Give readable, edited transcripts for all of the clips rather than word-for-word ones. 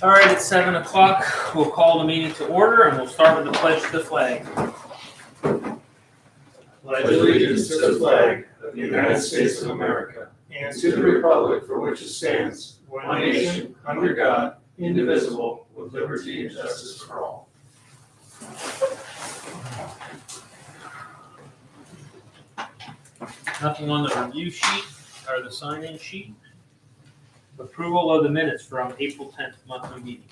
All right, it's 7 o'clock. We'll call the meeting to order and we'll start with the pledge to the flag. Pledge allegiance to the flag of the United States of America and to the republic for which it stands, one nation, under God, indivisible, with liberty and justice for all. Nothing on the review sheet or the sign-in sheet. Approval of the minutes from April 10th monthly meeting.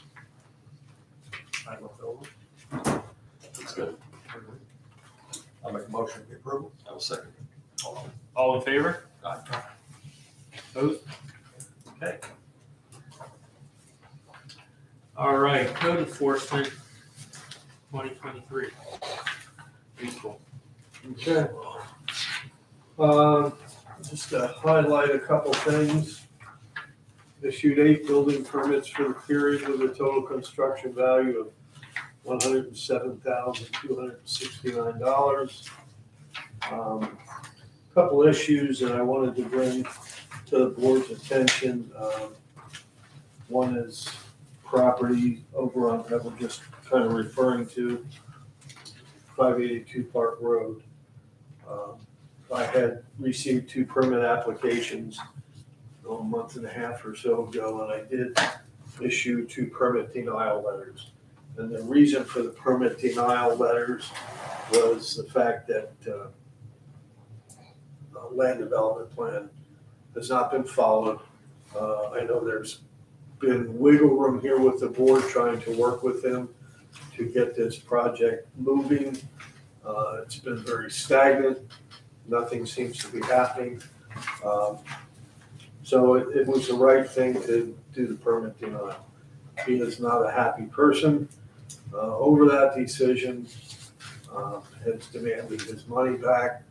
That's good. I'll make a motion for approval. I will second. All in favor? Aye. Opposed? Okay. All right, code enforcement 2023. April. Okay. Just to highlight a couple things. Issued 8 building permits for the period with a total construction value of $107,269. Couple issues that I wanted to bring to the board's attention. One is property over on, that we're just kind of referring to, 582 Park Road. I had received 2 permit applications a month and a half or so ago, and I did issue 2 permit denial letters. And the reason for the permit denial letters was the fact that the land development plan has not been followed. I know there's been wiggle room here with the board trying to work with them to get this project moving. It's been very stagnant. Nothing seems to be happening. So it was the right thing to do the permit denial. He is not a happy person over that decision, has demanded his money back.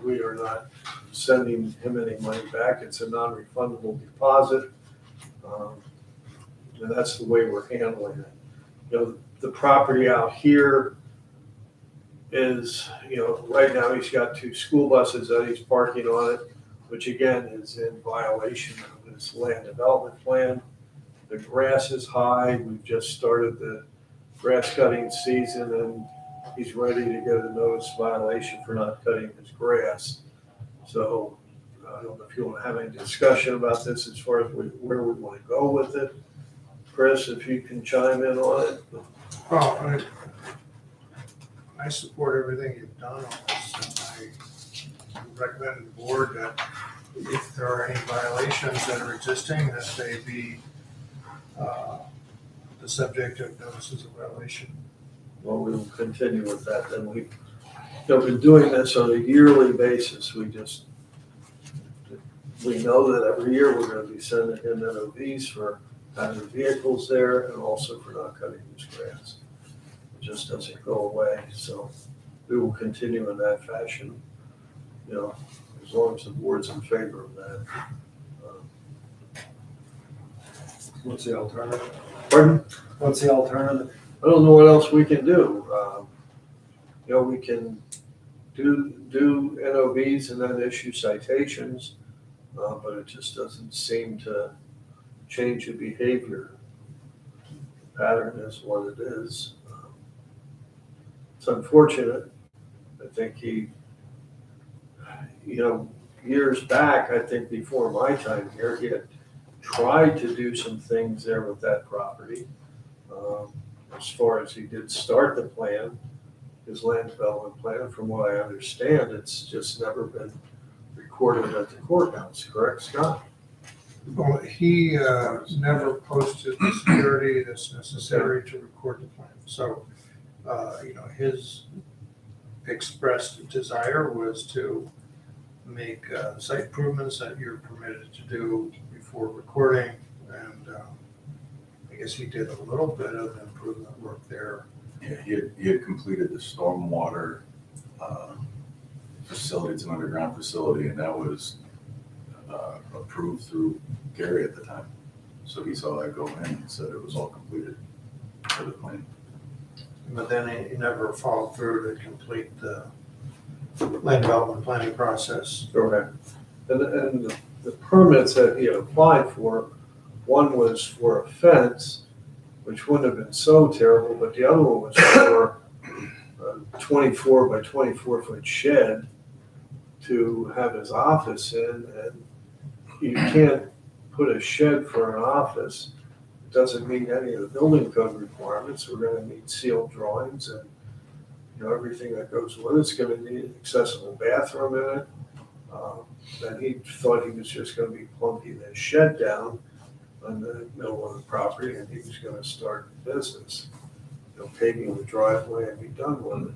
We are not sending him any money back. It's a non-refundable deposit. And that's the way we're handling it. You know, the property out here is, you know, right now he's got 2 school buses that he's parking on it, which again is in violation of his land development plan. The grass is high. We've just started the grass cutting season and he's ready to get a notice violation for not cutting his grass. So I don't know if you want to have any discussion about this as far as where we want to go with it. Chris, if you can chime in on it. Well, I support everything you've done on this, and I recommend to the board that if there are any violations that are existing, that they be the subject of notices of violation. Well, we will continue with that. Then we've been doing this on a yearly basis. We know that every year we're going to be sending in NOVs for having vehicles there and also for not cutting loose grass. It just doesn't go away. So we will continue in that fashion, you know, as long as the board's in favor of that. What's the alternative? Pardon? What's the alternative? I don't know what else we can do. You know, we can do NOVs and then issue citations, but it just doesn't seem to change the behavior. The pattern is what it is. It's unfortunate. I think he, you know, years back, I think before my time here, he had tried to do some things there with that property. As far as he did start the plan, his land development plan, from what I understand, it's just never been recorded at the courthouse, correct, Scott? Well, he never posted the security that's necessary to record the plan. So, you know, his expressed desire was to make site improvements that you're permitted to do before recording, and I guess he did a little bit of improvement work there. Yeah, he had completed the stormwater facility. It's an underground facility, and that was approved through Gary at the time. So he saw that go in and said it was all completed for the plan. But then he never followed through to complete the land development planning process. Correct. And the permits that he had applied for, one was for a fence which wouldn't have been so terrible, but the other one was for a 24 by 24 foot shed to have his office in, and you can't put a shed for an office. It doesn't meet any of the building code requirements. We're gonna need sealed drawings and, everything that goes with it. It's gonna need an accessible bathroom in it. And he thought he was just gonna be plunking the shed down on the middle of the property, and he was gonna start the business, paving the driveway and be done with it.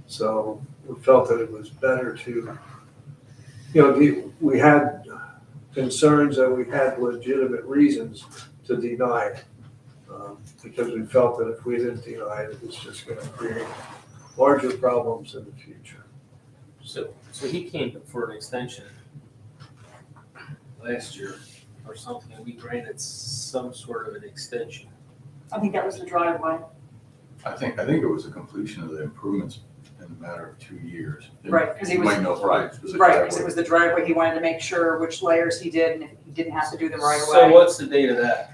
So we felt that it was better to, we had concerns and we had legitimate reasons to deny it. Because we felt that if we didn't deny it, it was just gonna create larger problems in the future. So he came for an extension last year or something, and we granted some sort of an extension. I think that was the driveway. I think it was a completion of the improvements in a matter of 2 years. Right, because he You was, might know, right, it was a right, because driveway. it was the driveway, he wanted to make sure which layers he did, and if he didn't have to do them right So away. what's the date of that?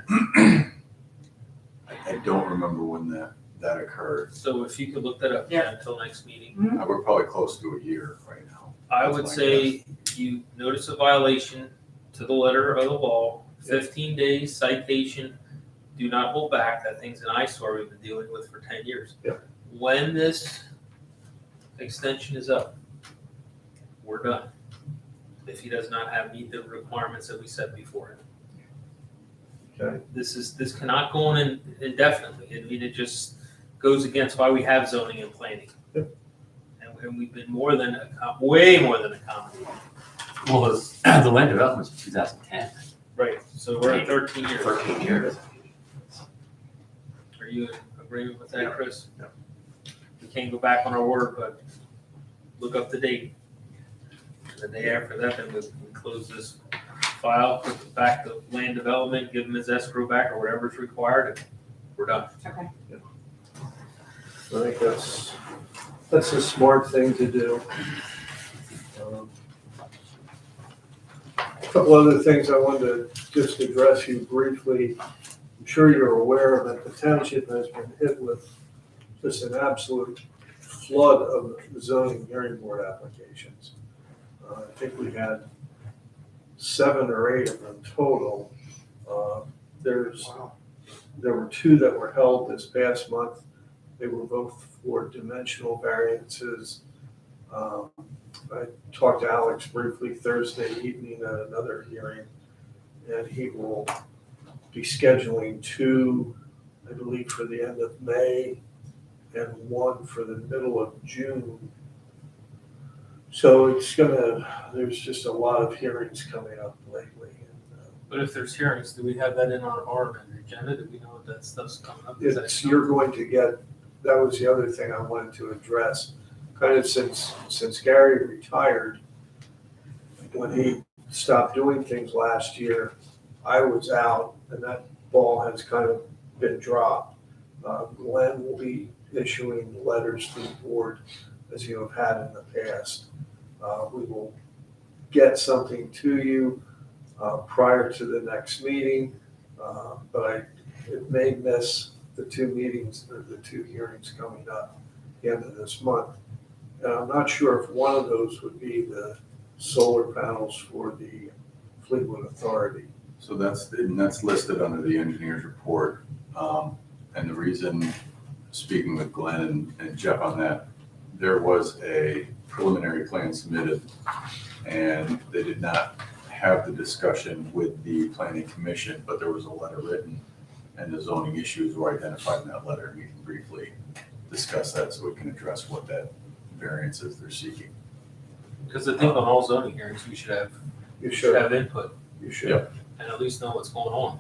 I don't remember when that occurred. So if you could look that up Yeah. until next meeting. We're probably close to a year right now. I That's would my say you notice a violation to the letter of the law, 15 days citation, do not hold back. That thing's an eyesore we've been dealing with for 10 years. Yep. When this extension is up, we're done. If he does not meet the requirements that we set before him. Okay. This cannot go on indefinitely. I mean, it just goes against why we have zoning and planning. Yep. And we've been way more than accommodating. Well, the land development was 2010, Right, so we're at 13 years. 13 years. Are you in agreement with that, Yeah. Chris? Yeah. We can't go back on our word, but look up the date. And the day after that, then we close this file, put it back to land development, give him his escrow back or whatever's required, and we're done. Okay. I think that's a smart thing to do. A couple other things I wanted to just address you briefly. I'm sure you're aware that the township has been hit with just an absolute flood of zoning hearing board applications. I think we had 7 or 8 of them total. There were 2 that were held this past month. They were both for dimensional variances. I talked to Alex briefly Thursday evening at another hearing, and he will be scheduling 2, I believe, for the end of May and 1 for the middle of June. So there's just a lot of hearings coming up lately. But if there's hearings, do we have that in our agenda? Do we know that stuff's coming up? Is that You're going to get, that was the other thing I wanted to address. Kind of since Gary retired, when he stopped doing things last year, I was out, and that ball has kind of been dropped. Glenn will be issuing letters to the board as you have had in the past. We will get something to you prior to the next meeting, but it may miss the 2 meetings, or the 2 hearings coming up at the end of this month. And I'm not sure if one of those would be the solar panels for the Fleetwood Authority. So that's listed under the engineer's report. And the reason, speaking with Glenn and Jeff on that, there was a preliminary plan submitted, and they did not have the discussion with the planning commission, but there was a letter written, and the zoning issues were identified in that letter. We can briefly discuss that so we can address what that variance is they're seeking. Because I think on all zoning hearings, we should have You should. have input You should. Yep. and at least know what's going on.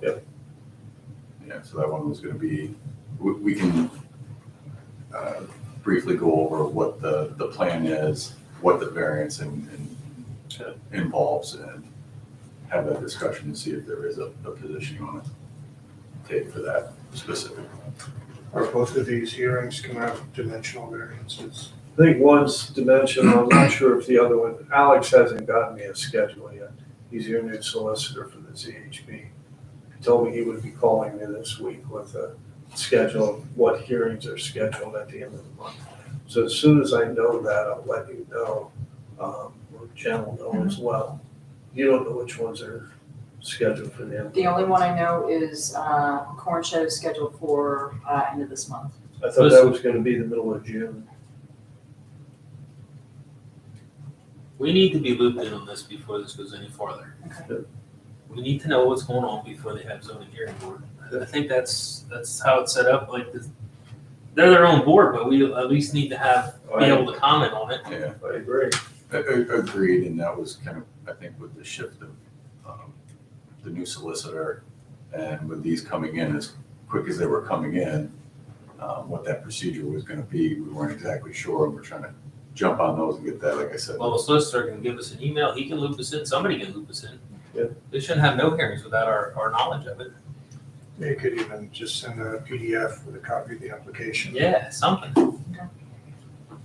Yeah, so that one was gonna be, we can briefly go over what the plan is, what the variance involves, and have that discussion to see if there is a position you want to take for that specific. Are both of these hearings come out dimensional variances? I think one's dimensional. I'm not sure if the other one, Alex hasn't gotten me a schedule yet. He's your new solicitor for the ZHB. He told me he would be calling me this week with a schedule, what hearings are scheduled at the end of the month. So as soon as I know that, I'll let you know, or Jen will know as well. You don't know which ones are scheduled for the end. The only one I know is, Corn Shed is scheduled for, end of this month. I thought that was gonna be the middle of June. We need to be looped in on this before this goes any farther. Okay. We need to know what's going on before they have zoning hearing board. I think that's how it's set up, like, they're their own board, but we at least need to be able to comment on it. Yeah, I agree. agreed, and that was kind of, I think, with the shift of the new solicitor, and with these coming in as quick as they were coming in, what that procedure was gonna be, we weren't exactly sure, and we're trying to jump on those and get that, like I said. Well, the solicitor can give us an email, he can loop us in, somebody can loop us in. Yeah. They shouldn't have no hearings without our knowledge of it. They could even just send a PDF with a copy of the application. Yeah, something.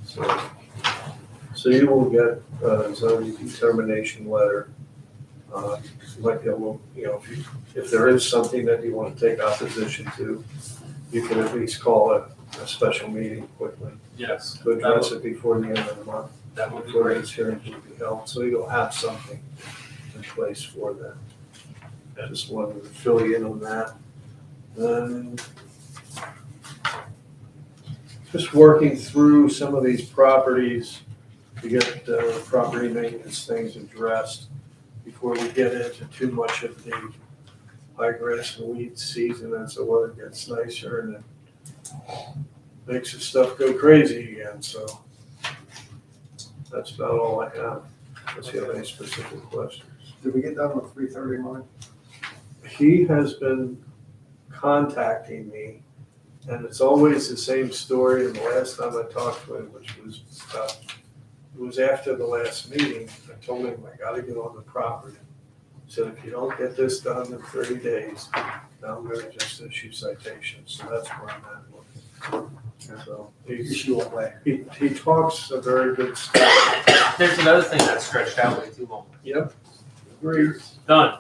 So you will get a zoning determination letter. Like, if there is something that you want to take opposition to, you can at least call it a special meeting quickly Yes. to address it before the end of the month, That would be before great. these hearings will be held, so you'll have something in place for that. I just wanted to fill you in on that. Just working through some of these properties to get property maintenance things addressed before we get into too much of the high grass and weed season as the weather gets nicer and it makes the stuff go crazy again, so that's about all I have. Unless you have any specific questions. Did we get done with 3:30, Mike? He has been contacting me, and it's always the same story. And the last time I talked to him, which was it was after the last meeting, I told him I gotta get on the property. He said, if you don't get this done in 30 days, now I'm gonna just issue citations. So that's where I'm at. So he talks a very good stuff. There's another thing that's stretched out way too long. Yep. Agreed. Done.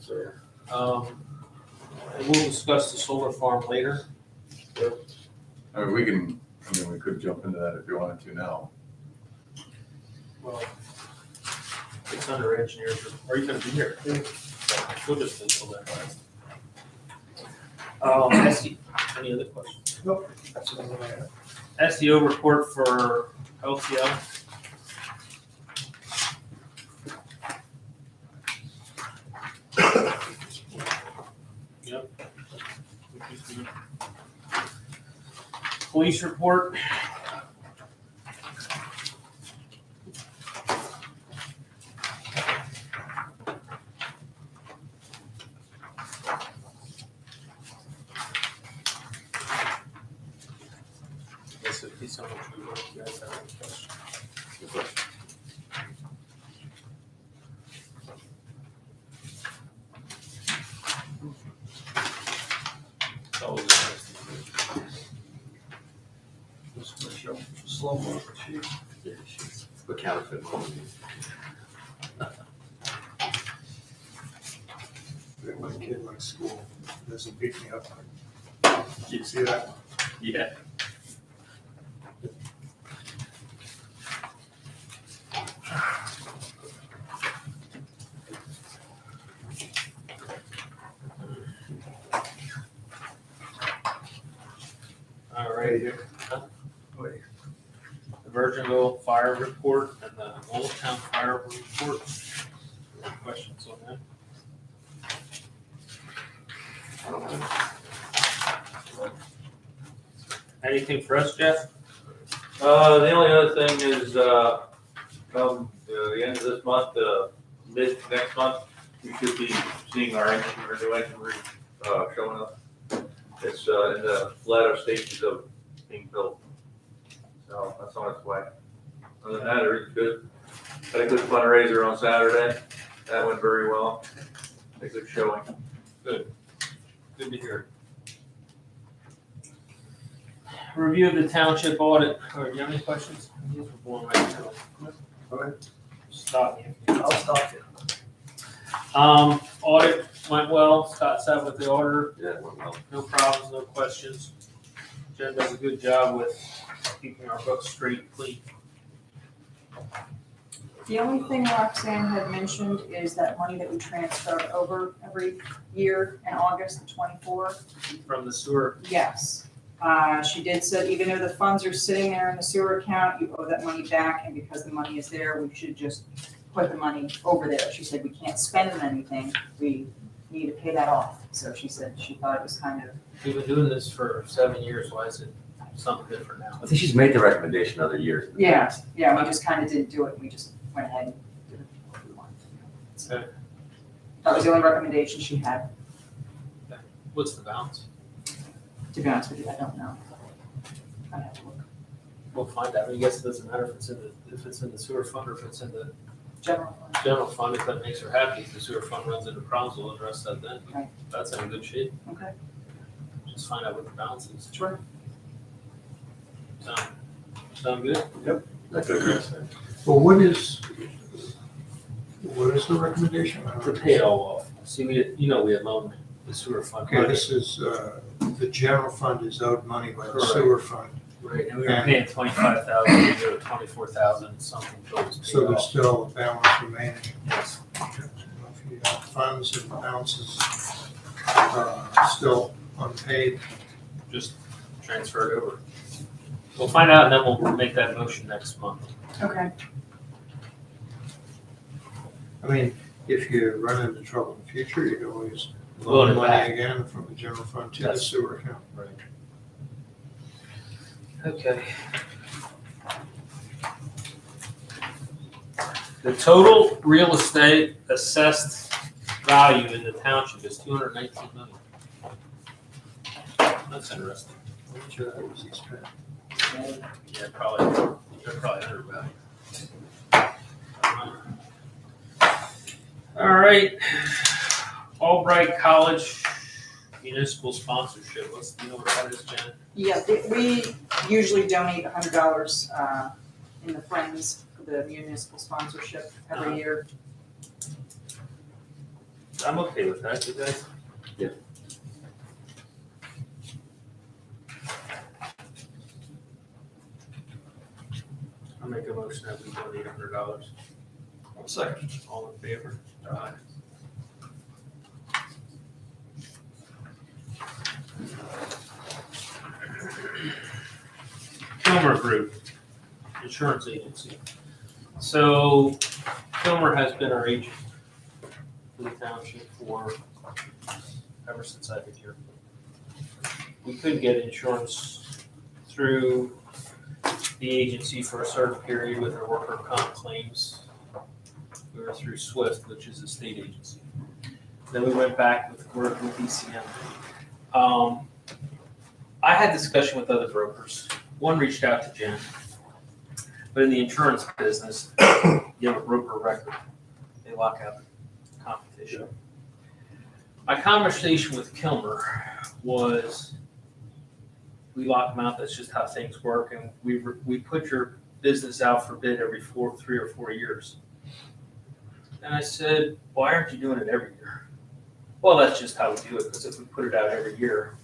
So, And we'll discuss the solar farm later. I mean, we could jump into that if you wanted to now. Well, it's under engineers. Are you gonna be here? We'll just wait till then. Any other questions? Nope, that's what I'm gonna add. SEO report for LTL. Yep. Police report. Yes, it'd be so much we work. You guys have any questions? Oh, Slow mo. Yeah, she's a counterfeit. One kid like school doesn't beat me up. You see that? yeah. All right. The Virginville fire report and the Old Town fire report. Any questions on that? Anything for us, Jeff? The only other thing is, come the end of this month, mid next month, we should be seeing our engine, our new engine showing up. It's in the latter stages of being built. So that's on its way. Other than that, everything's good. Had a good fundraiser on Saturday. That went very well. A good showing. Good to hear. Review of the township audit. All right, do you have any questions? We're going right now. Go ahead. Stop me. I'll stop you. Audit Went well, Scott sat with the auditor, Yeah, it went well. no problems, no questions. Jen does a good job with keeping our books straight and clean. The only thing Roxanne had mentioned is that money that we transferred over every year in August, the 24. From the sewer, Yes. She did say, even though the funds are sitting there in the sewer account, you owe that money back, and because the money is there, we should just put the money over there. She said, we can't spend anything, we need to pay that off. So she said she thought it was kind of, we've been doing this for 7 years, why is it something different now? I think she's made the recommendation other years. yeah, we just kind of didn't do it, we just went ahead and did it what we wanted. So Okay. that was the only recommendation she had. What's the balance? To be honest with you, I don't know. I'd have to look. We'll find out. I guess it doesn't matter if it's in the sewer fund or if it's in the General fund. general fund, if that makes her happy. If the sewer fund runs into problems, we'll address that then. Right. That's in good shape. Okay. Just find out what the balance is. Sure. Sound good? That's what Chris said. Well, what is the recommendation? To pay it all off. See, we had loaned the sewer fund Okay, money. this is, the general fund is owed money by the Correct. sewer fund, Right, and we were paying 25,000, we go to 24,000 something till it's paid so there's off. still a balance remaining. Yes. If you have funds and balances still unpaid, Just transfer it over. We'll find out and then we'll make that motion next month. Okay. I mean, if you run into trouble in the future, you can always Loan it loan back. money again from the general fund to the That's- sewer account. Right. Okay. The total real estate assessed value in the township is 219 million. That's interesting. Which was expected. Yeah, they're probably undervalued. All right, Albright College municipal sponsorship, do you know what that is, Janet? Yeah, we usually donate $100 in the Friends for the municipal sponsorship every year. I'm okay with that, you guys? Yeah. I'll make a motion that we donate $100. Second. All in favor? Aye. Kilmer Group, insurance agency. So Kilmer has been our agent for the township for ever since I've been here. We couldn't get insurance through the agency for a certain period with our worker comp claims. We were through SWIFT, which is a state agency. Then we went back with working with ECM. I had discussion with other brokers. One reached out to Jen. But in the insurance business, you have a broker record. They lock out the competition. My conversation with Kilmer was, we lock them out, that's just how things work, and we put your business out for bid every 3 or 4 years. And I said, why aren't you doing it every year? Well, that's just how we do it, because if we put it out every year,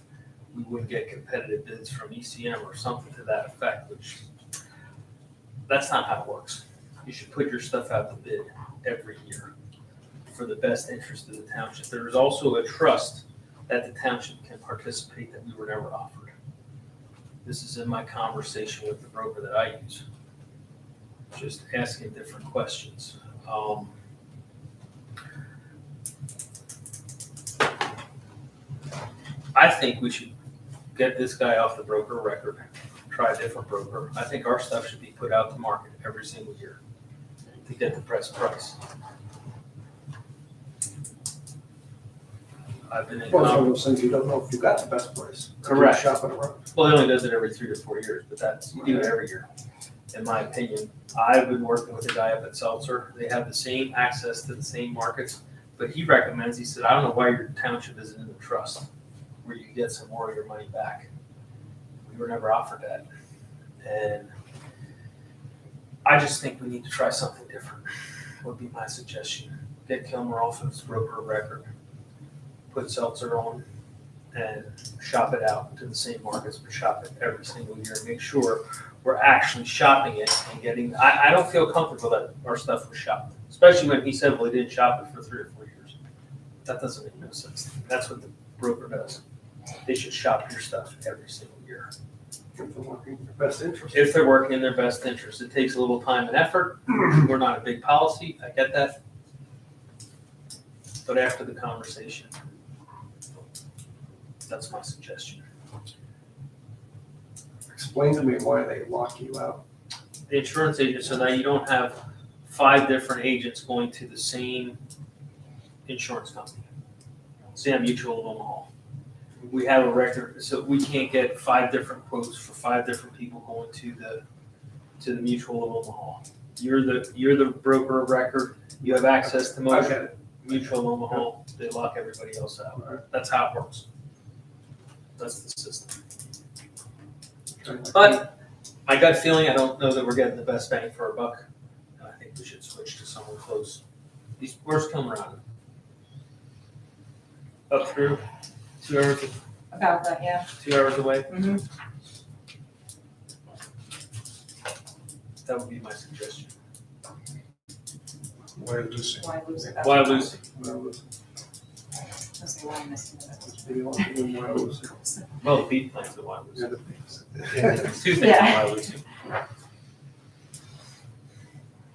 we wouldn't get competitive bids from ECM or something to that effect, which, that's not how it works. You should put your stuff out to bid every year for the best interest of the township. There is also a trust that the township can participate that we were never offered. This is in my conversation with the broker that I use. Just asking different questions. I think we should get this guy off the broker record, try a different broker. I think our stuff should be put out to market every single year to get the best price. I've been in. Well, it's one of those things you don't know if you got the best price. Correct. Shopping around. Well, he only does it every 3 to 4 years, but you do it every year, in my opinion. I've been working with a guy up at Seltzer. They have the same access to the same markets, but he recommends, he said, I don't know why your township isn't in the trust where you get some more of your money back. We were never offered that. And I just think we need to try something different, would be my suggestion. Get Kilmer off of his broker record. put seltzer on and shop it out to the same markets, but shop it every single year, make sure we're actually shopping it and getting, I don't feel comfortable that our stuff was shopped, especially when he said, well, he didn't shop it for 3 or 4 years. That doesn't make no sense. That's what the broker does. They should shop your stuff every single year. If they're working in their best interest. If they're working in their best interest, it takes a little time and effort. We're not a big policy, I get that. But after the conversation, that's my suggestion. Explain to me why they lock you out. The insurance agent, so now you don't have 5 different agents going to the same insurance company. Sam Mutual of Omaha. We have a record, so we can't get 5 different quotes for 5 different people going to the Mutual of Omaha. You're the broker of record. You have access to I most get it. Mutual of Omaha. They lock everybody else out. That's how it works. That's the system. But my gut feeling, I don't know that we're getting the best bang for our buck. And I think we should switch to someone close. Where's Kilmarnock? Up through 2 hours, About that, yeah. 2 hours away. Mm-hmm. That would be my suggestion. Why Lucy? Why lose it? Why Lucy? That's the one missing. Well, the beef plant's the Why Lucy. Yeah. It's 2 things, Yeah. Why Lucy.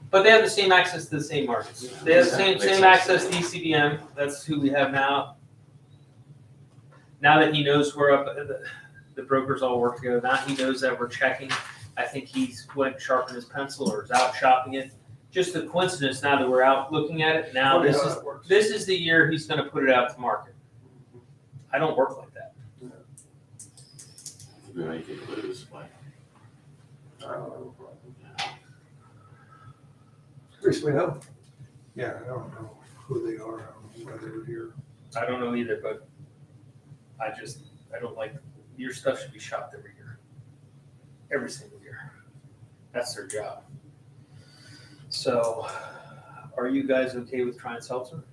But they have the same access to the same markets. They have the same access to ECDM. That's who we have now. Now that he knows we're up, the brokers all work together. Now he knows that we're checking. I think he's went sharpen his pencil or is out shopping it. Just a coincidence now that we're out looking at it. Now this is the year he's going to put it out to market. I don't work like that. We make it lose, like, Chris, we know. Yeah, I don't know who they are, I don't know why they were here. I don't know either, but I don't like, your stuff should be shopped every year. Every single year. That's their job. So, are you guys okay with trying seltzer?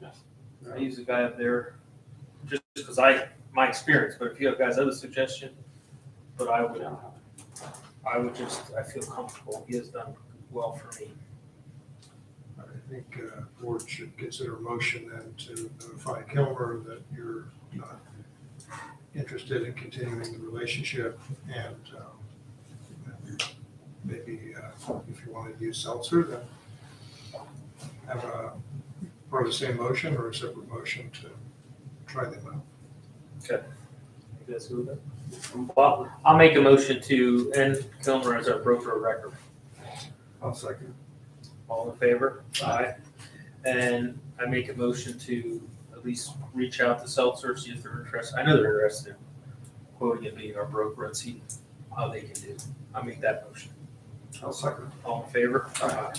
Yes. I use a guy up there, just because my experience, but if you have guys' other suggestion, but I feel comfortable. He has done well for me. I think board should consider a motion then to notify Kilmer that you're not interested in continuing the relationship and maybe if you want to use seltzer, then have a part of the same motion or a separate motion to try them out. You guys good with that? Well, I'll make a motion to end Kilmer as our broker of record. I'll second. All in favor? Aye. And I make a motion to at least reach out to Seltzer, see if they're interested. I know they're interested in quoting and being our broker and see how they can do. I make that motion. I'll second. All in favor? Aye.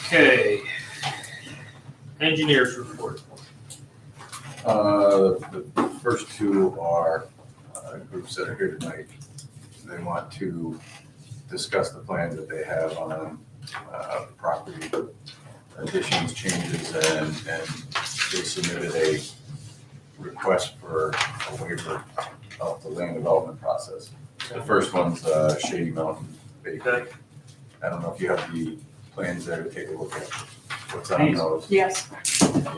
Okay. Engineers report. The first 2 are groups that are here tonight. They want to discuss the plans that they have on property additions, changes, and they submitted a request for a waiver of the land development process. The first one's Shady Mountain Bakery. I don't know if you have the plans there to take a look at what's on those. Yes.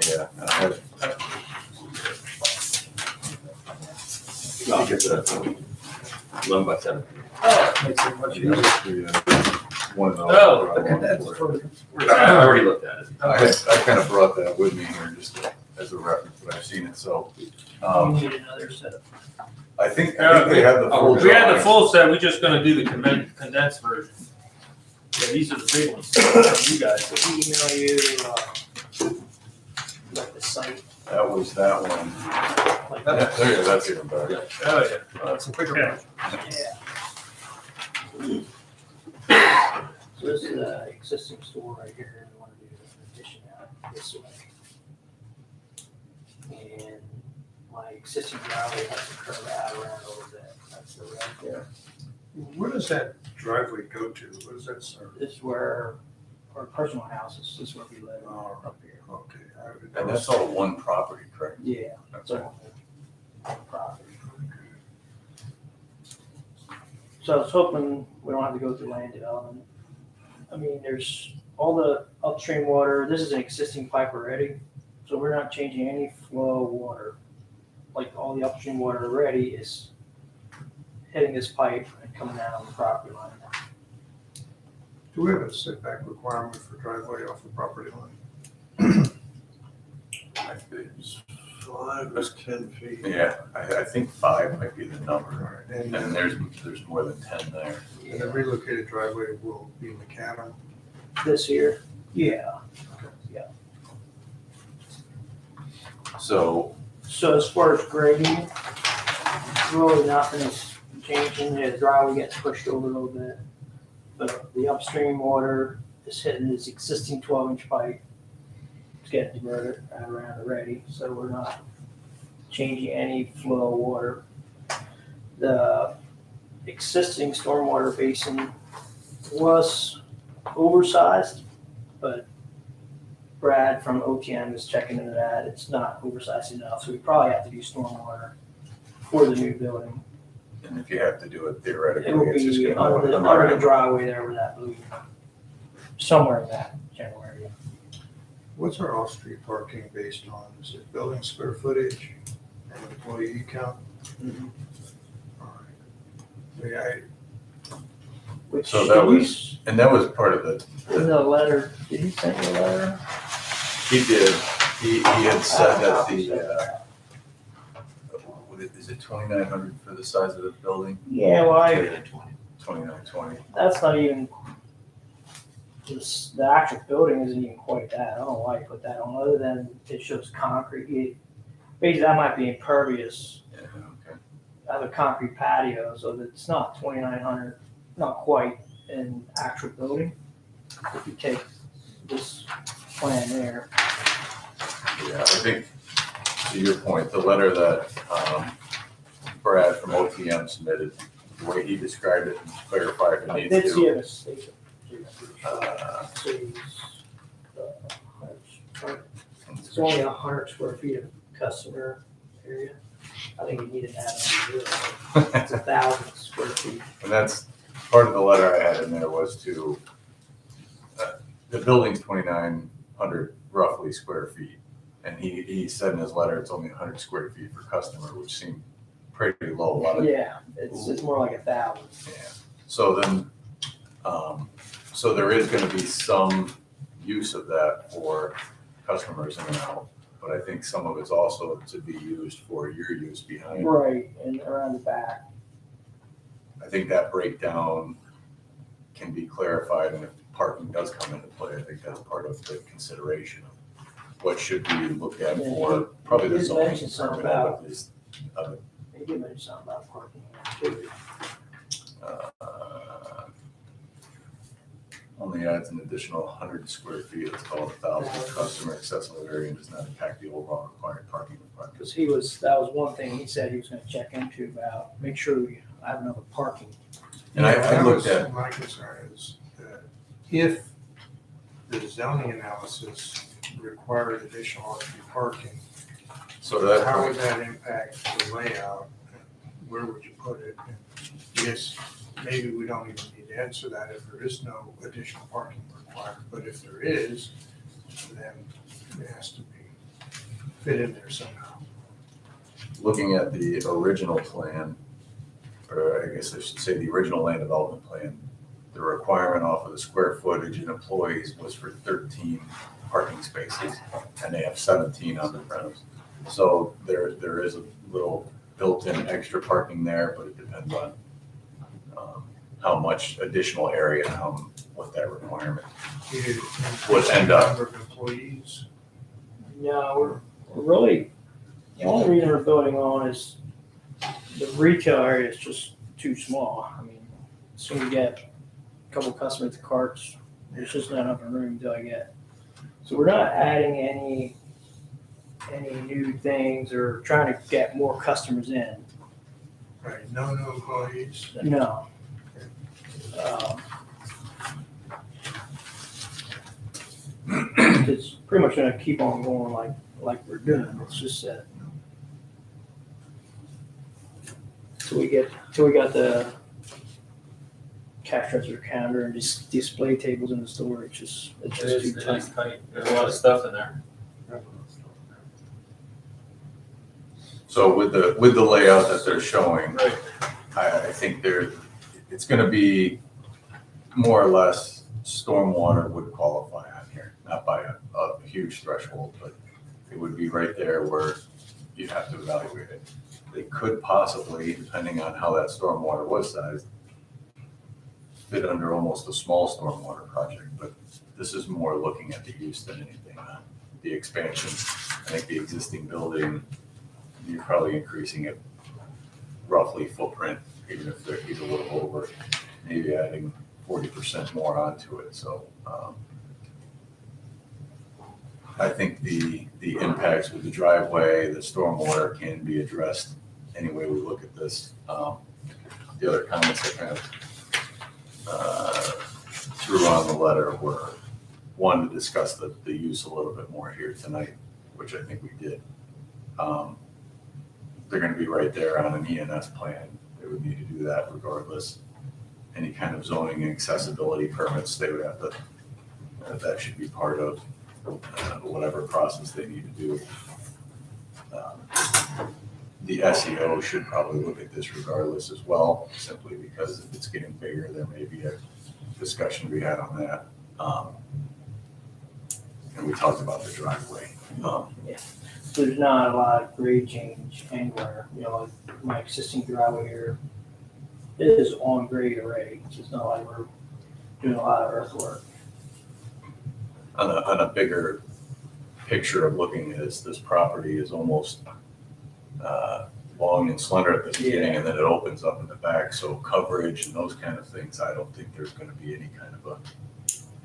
Yeah, and I have. I'll get to 11 by 7. Makes it much easier. One of those. Oh, Okay, that's for I already looked at it. I kind of brought that with me here just as a reference, but I've seen it, so. Need another set of. I think they have the full. We had the drawings. full set, we're just gonna do the condensed version. Yeah, these are the big ones, you guys. Email you, like the site, That was that one. like Yeah, that. there you go, that's even better. Oh, yeah. That's a bigger Yeah. one. So this is the existing store right here, and we want to do an addition out this way. And my existing driveway has to curve out around a little bit, that's the red there. Where does that driveway go to? What does that serve? This is where our personal house, this is where we live up here. Okay. And that's all one property, correct? Yeah, That's so, property. So I was hoping we don't have to go through land development. I mean, there's all the upstream water, this is an existing pipe already, so we're not changing any flow of water. Like all the upstream water already is hitting this pipe and coming out on the property line. Do we have a setback requirement for driveway off the property line? I think it's- 5 or 10 feet. Yeah, I think 5 might be the number, All right, and there's more than 10 there. And the relocated driveway will be macadam. This year, yeah. So, So as far as grading, really nothing is changing, the driveway gets pushed over a little bit. But the upstream water is hitting this existing 12-inch pipe. It's getting diverted around already, so we're not changing any flow of water. The existing stormwater basin was oversized, but Brad from OTM is checking into that. It's not oversized enough, so we probably have to do stormwater for the new building. and if you have to do it theoretically, It will it's just be gonna go under the under driveway there where that blue, somewhere in that general area. What's our off-street parking based on? Is it building square footage and employee count? All right. Yeah, Which So that did you was- And that was part of in the letter, did he send you a letter? he did, he had said that is it 2,900 for the size of the building? Yeah, well, 2,920. that's not even, the actual building isn't even quite that. I don't know why you put that on, other than it shows concrete. Basically, that might be impervious. Yeah, okay. I have a concrete patio, so it's not 2,900, not quite an actual building. If you take this plan there, Yeah, I think, to your point, the letter that Brad from OTM submitted, the way he described it, and clarify if it I needs did see to. a mistake. It's only 100 square feet of customer area. I think you need to add on it's 1,000 square feet. And that's, part of the letter I had in there was to, the building's 2,900 roughly square feet. And he said in his letter, it's only 100 square feet per customer, which seemed pretty low. A lot of, Yeah, it's more like 1,000. yeah. So then, so there is gonna be some use of that for customers in and out. But I think some of it's also to be used for your use behind. Right, and around the back. I think that breakdown can be clarified, and if parking does come into play, I think that's part of the consideration of what should be looked at for probably the You did zoning mention something permit about- at least of it. You did mention something about parking too. Only adds an additional 100 square feet, it's called 1,000 customer accessible area and does not impact the overall required parking requirement. Because that was one thing he said he was gonna check into about, make sure we have enough parking. And I that looked was at, my concern is that if the zoning analysis required additional off-street parking, so to that how would point, that impact the layout? Where would you put it? Yes, maybe we don't even need to answer that if there is no additional parking required, but if there is, then it has to be fit in there somehow. looking at the original plan, or I guess I should say the original land development plan, the requirement off of the square footage and employees was for 13 parking spaces, and they have 17 on the premise. So there is a little built-in extra parking there, but it depends on how much additional area and what that requirement. Would end up- Number of employees. No, we're really, the only reason we're building on is the retail area is just too small. I mean, soon you get a couple customers with carts, there's just not enough room till I get. So we're not adding any new things or trying to get more customers in. Right, no new employees. No. It's pretty much gonna keep on going like we're doing, it's just that. Till we got the cash register counter and just display tables in the store, it's just It too is tight. tight. There's a lot of stuff in there. So with the layout that they're showing, Right. I think it's gonna be more or less stormwater would qualify on here, not by a huge threshold, but it would be right there where you'd have to evaluate it. They could possibly, depending on how that stormwater was sized, fit under almost a small stormwater project, but this is more looking at the use than anything. The expansion, I think the existing building, you're probably increasing it roughly footprint, even if he's a little over, maybe adding 40% more onto it, so. I think the impacts with the driveway, the stormwater can be addressed any way we look at this. The other comments I kind of threw on the letter were, one, to discuss the use a little bit more here tonight, which I think we did. They're gonna be right there on an ENS plan. They would need to do that regardless. Any kind of zoning and accessibility permits, they would have to, that should be part of whatever process they need to do. The SEO should probably look at this regardless as well, simply because if it's getting bigger, there may be a discussion to be had on that. And we talked about the driveway. There's not a lot of grade change anywhere, like my existing driveway here is on grade already, it's not like we're doing a lot of earthwork. On a bigger picture of looking at this property is almost long and slender at the beginning, and then it opens up in the back, so coverage and those kind of things, I don't think there's gonna be any kind of a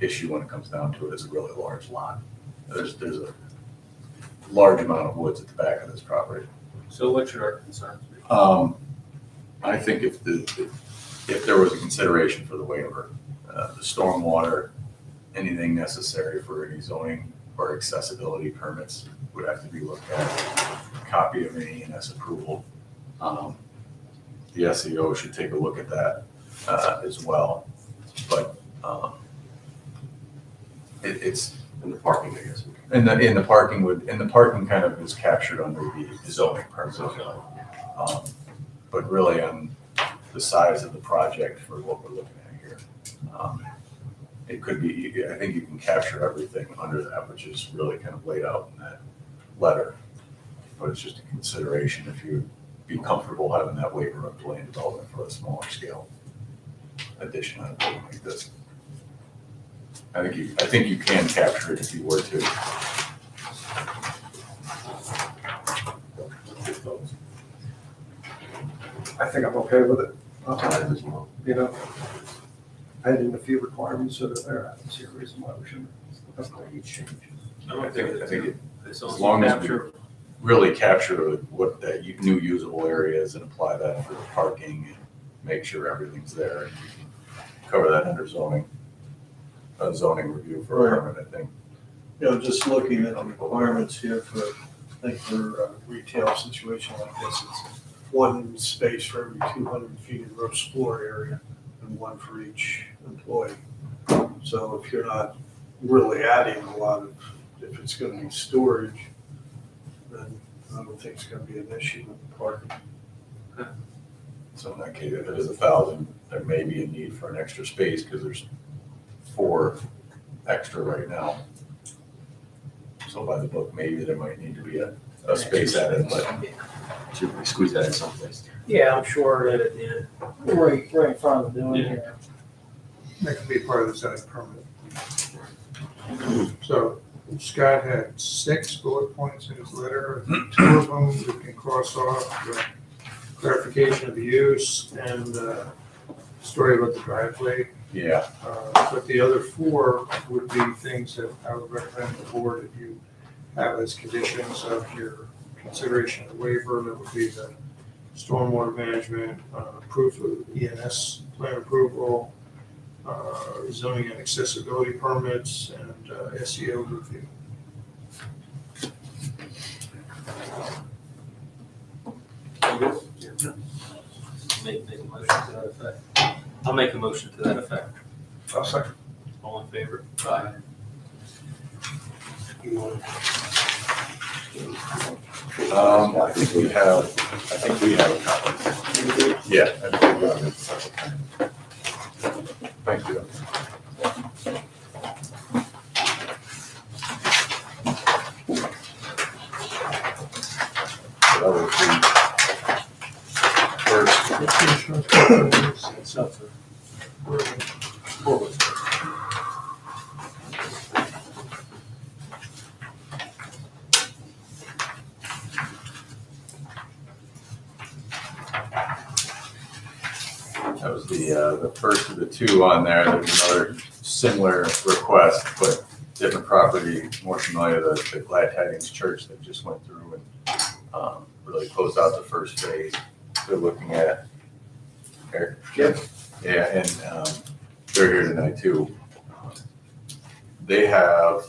issue when it comes down to it. It's a really large lot. There's a large amount of woods at the back of this property. So what should our concerns be? I think if there was a consideration for the waiver, the stormwater, anything necessary for any zoning or accessibility permits would have to be looked at. A copy of any ENS approval. The SEO should take a look at that as well. But it's And the parking, I guess. in the parking kind of is captured under the zoning permit. But really on the size of the project for what we're looking at here. It could be, I think you can capture everything under that, which is really kind of laid out in that letter. But it's just a consideration if you'd be comfortable having that waiver of land development for a smaller scale addition on a building like this. I think you can capture it if you were to. I think I'm okay with it. You know, adding a few requirements that are there, I don't see a reason why we shouldn't. That's not a huge change. No, I think it, As as long as we really capture what that new usable area is and apply that for the parking and make sure everything's there, and we can cover that under zoning, a zoning review for a permit, I think. You know, just looking at the requirements here for, I think for a retail situation like this, it's one space for every 200 feet of gross floor area and one for each employee. So if you're not really adding a lot of, if it's gonna be storage, then I don't think it's gonna be an issue with the parking. So in that case, if it is 1,000, there may be a need for an extra space because there's 4 extra right now. So by the book, maybe there might need to be a space added, but Should we squeeze that in someplace? Yeah, I'm sure Right that at the end. right in front of the building here. That could be part of the zoning permit. So Scott had 6 bullet points in his letter, 2 of them we can cross off, the clarification of the use and story about the driveway. yeah, But the other 4 would be things that I would recommend the board if you have as conditions of your consideration of the waiver. That would be the stormwater management, proof of ENS plan approval, zoning and accessibility permits, and SEO review. Make a motion to that effect. I'll make a motion to that effect. I'll second. All in favor? Aye. I think we have a copy. Yeah. I think we have it several times. Thank you. So that was the first. That was the first of the two on there. There's another similar request, but different property, more familiar, the Glad Tidings Church that just went through and really closed out the first phase. They're looking at, Eric? Yep. Yeah, and they're here tonight too. They have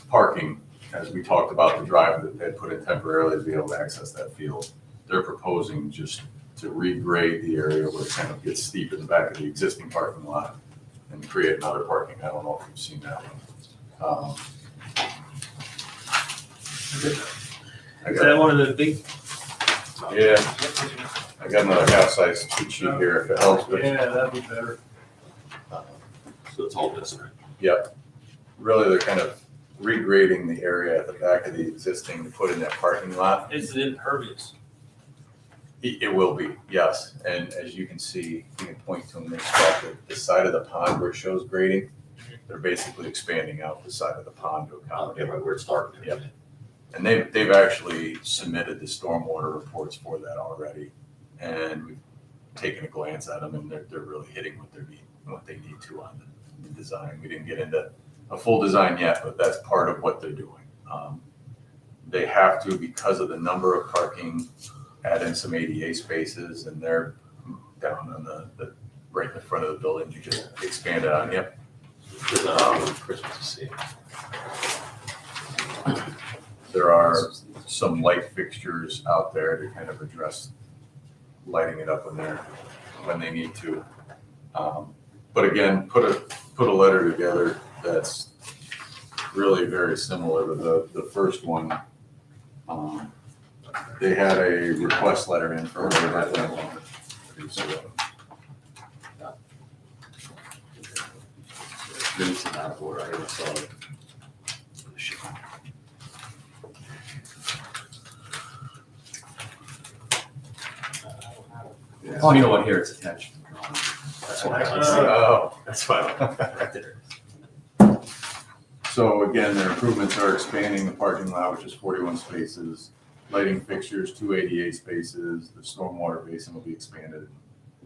parking, as we talked about the drive that they put in temporarily to be able to access that field. They're proposing just to regrade the area where it kind of gets steep in the back of the existing parking lot and create another parking. I don't know if you've seen that one. Is that one of the big? Yeah, I got another half-size cheat sheet here if it helps, but Yeah, that'd be better. So it's all this, right? yep. Really, they're kind of regrading the area at the back of the existing to put in that parking lot. Is it impervious? It will be, yes. And as you can see, you can point to in this spot, the side of the pond where it shows grading, they're basically expanding out the side of the pond to accommodate. Right where it's dark. Yep. And they've actually submitted the stormwater reports for that already. And we've taken a glance at them and they're really hitting what they need to on the design. We didn't get into a full design yet, but that's part of what they're doing. They have to, because of the number of parking, add in some ADA spaces, and they're down on the right in the front of the building. You just expand it on, yep. Christmas to see. There are some light fixtures out there to kind of address lighting it up when they need to. But again, put a letter together that's really very similar to the first one. They had a request letter in for a Minutes and out of order, I never saw it. Oh, you know what, here, it's attached. That's what I can see. Oh, That's why. Right there. so again, their improvements are expanding the parking lot, which is 41 spaces, lighting fixtures, 2 ADA spaces, the stormwater basin will be expanded,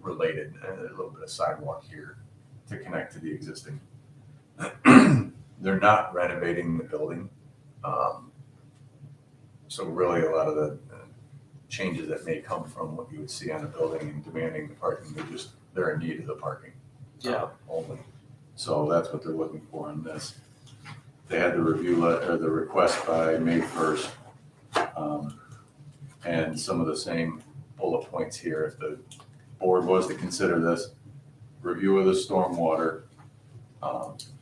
related, and a little bit of sidewalk here to connect to the existing. They're not renovating the building. So really a lot of the changes that may come from what you would see on a building and demanding the parking, they're in need of the parking. Only. So that's what they're looking for on this. They had the review or the request by May 1st. And some of the same bullet points here, if the board was to consider this, review of the stormwater.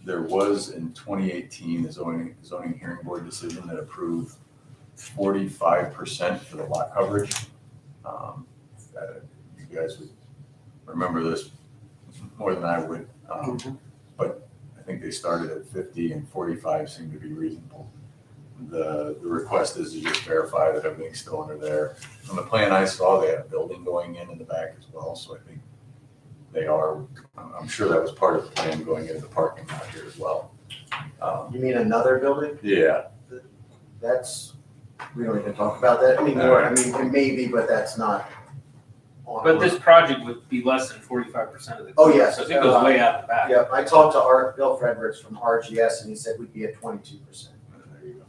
There was in 2018 a zoning hearing board decision that approved 45% for the lot coverage. You guys would remember this more than I would, but I think they started at 50 and 45 seemed to be reasonable. The request is to just verify that everything's still under there. On the plan I saw, they had a building going in the back as well, so I think they are, I'm sure that was part of the plan going into the parking lot here as well. You mean another building? Yeah, That's, we don't even talk about that anymore. I mean, it may be, but that's not on. But this project would be less than 45% of the. Oh, yes. So it goes way out the back. Yeah, I talked to Bill Fredericks from RGS and he said we'd be at 22%. there you go.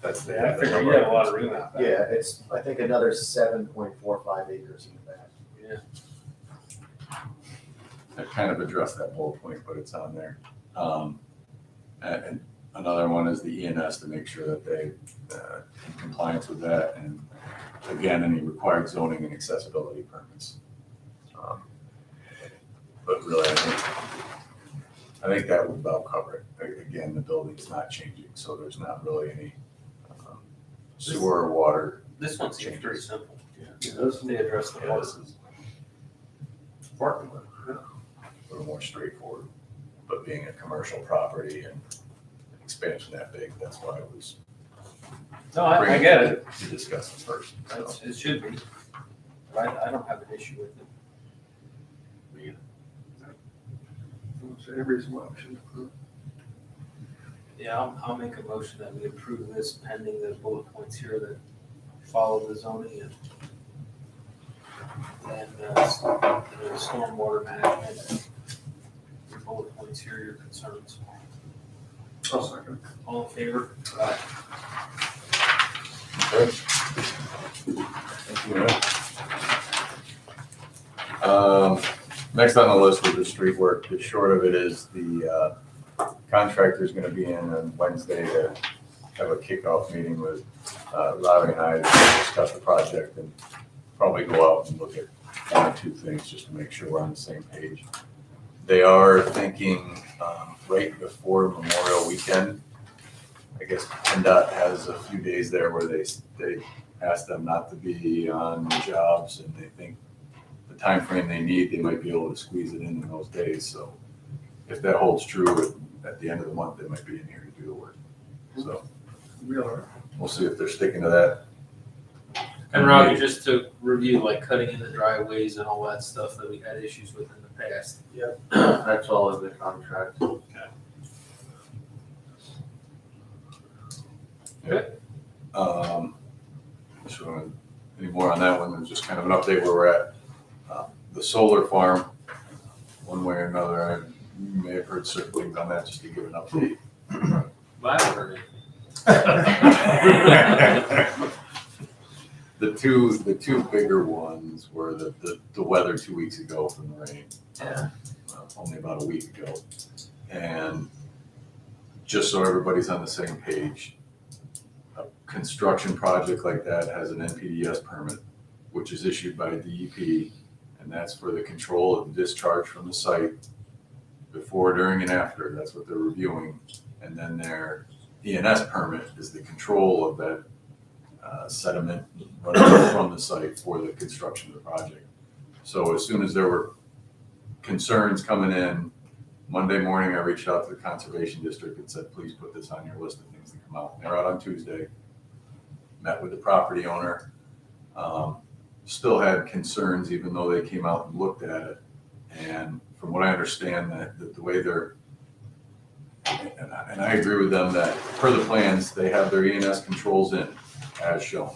That's the. Yeah, I figured you had a lot of room out back. Yeah, it's, I think, another 7.45 acres in the back. I kind of addressed that bullet point, but it's on there. And another one is the ENS to make sure that they in compliance with that, and again, any required zoning and accessibility permits. But really, I think that would about cover it. Again, the building's not changing, so there's not really any sewer or water. This one seems pretty simple. Yeah, those- They address the Yeah, water. this is a little more straightforward, but being a commercial property and expansion that big, that's why it was. No, I get it. To discuss it first. So. It should be. But I don't have an issue with it. So every motion approved. Yeah, I'll make a motion that we approve this pending the bullet points here that follow the zoning and stormwater management. Your bullet points here, your concerns. I'll second. All in favor? Next on the list was the street work. The short of it is the contractor's gonna be in on Wednesday to have a kickoff meeting with Robbie and I to discuss the project and probably go out and look at one or two things just to make sure we're on the same page. They are thinking right before Memorial Weekend. I guess PennDOT has a few days there where they ask them not to be on jobs, and they think the time frame they need, they might be able to squeeze it in those days. So if that holds true, at the end of the month, they might be in here to do the work. So we'll see if they're sticking to that. And Robbie, just to review, like cutting in the driveways and all that stuff that we had issues with in the past. That's all in the contract. So any more on that one? There's just kind of an update where we're at. The solar farm, one way or another, you may have heard certain things on that, just to give an update. I haven't heard anything. The two bigger ones were the weather 2 weeks ago from the rain. Yeah. Only about a week ago. And just so everybody's on the same page, a construction project like that has an NPDES permit, which is issued by DEP, and that's for the control of discharge from the site before, during, and after. That's what they're reviewing. And then their ENS permit is the control of that sediment running from the site for the construction of the project. So as soon as there were concerns coming in, Monday morning, I reached out to the Conservation District and said, please put this on your list of things to come out. And they're out on Tuesday, met with the property owner, still had concerns even though they came out and looked at it. And from what I understand, that the way they're, and I agree with them that per the plans, they have their ENS controls in as shown.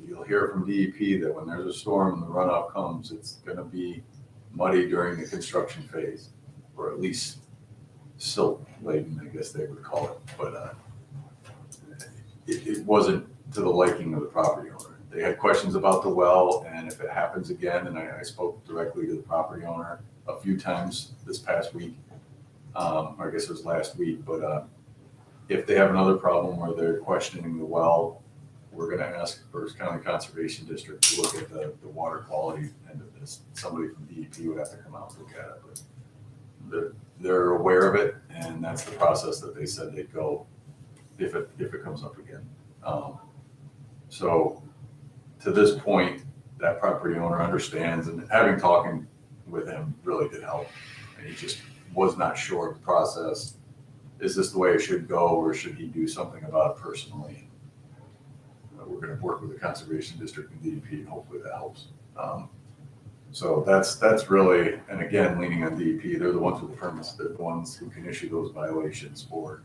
You'll hear from DEP that when there's a storm and the runoff comes, it's gonna be muddy during the construction phase, or at least silt laden, I guess they would call it. But it wasn't to the liking of the property owner. They had questions about the well, and if it happens again, and I spoke directly to the property owner a few times this past week, I guess it was last week, but if they have another problem where they're questioning the well, we're gonna ask Berks County Conservation District to look at the water quality end of this. Somebody from DEP would have to come out and look at it, but they're aware of it, and that's the process that they said they'd go if it comes up again. So to this point, that property owner understands, and having talking with him really did help. And he just was not sure of the process. Is this the way it should go, or should he do something about it personally? We're going to work with the Conservation District and DEP, and hopefully that helps. So that's really, and again, leaning on DEP, they're the ones with the permits, they're the ones who can issue those violations for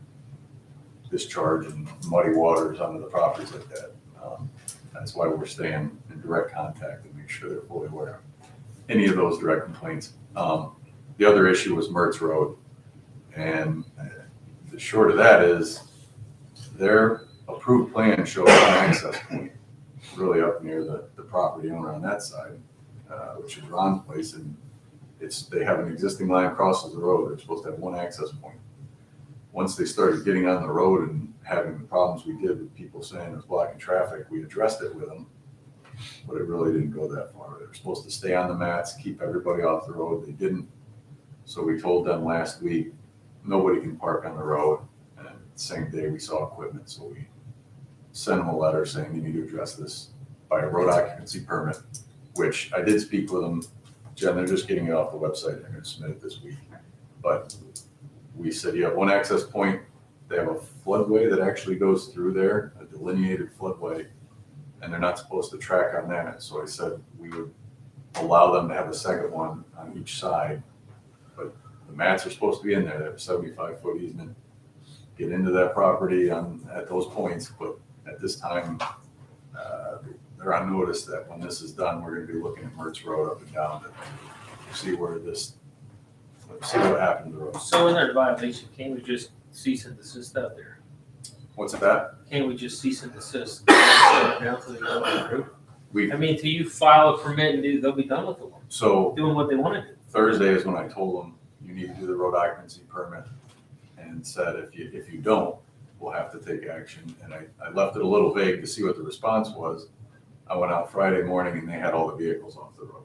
discharge and muddy waters onto the properties like that. That's why we're staying in direct contact and make sure they're fully aware of any of those direct complaints. The other issue was Mertz Road, and the short of that is their approved plan shows an access point really up near the property owner on that side, which is Ron's place, and they have an existing line crosses the road, they're supposed to have one access point. Once they started getting on the road and having the problems we did with people saying it was blocking traffic, we addressed it with them, but it really didn't go that far. They were supposed to stay on the mats, keep everybody off the road, they didn't. So we told them last week, nobody can park on the road, and the same day we saw equipment, so we sent them a letter saying you need to address this by a road occupancy permit, which I did speak with them. Jen, they're just getting it off the website, they're gonna submit it this week. But we said you have one access point, they have a floodway that actually goes through there, a delineated floodway, and they're not supposed to track on that. So I said we would allow them to have a second one on each side, but the mats are supposed to be in there, they have a 75-foot easement, get into that property at those points, but at this time, they're on notice that when this is done, we're gonna be looking at Mertz Road up and down to see where see what happened to the road. So in their violation, can't we just cease and desist out there? What's that? Can't we just cease and desist? Now till they go on the road? I mean, till you file a permit and they'll be done with the one, So doing what they wanna do. Thursday is when I told them, you need to do the road occupancy permit, and said, if you don't, we'll have to take action. And I left it a little vague to see what the response was. I went out Friday morning and they had all the vehicles off the road.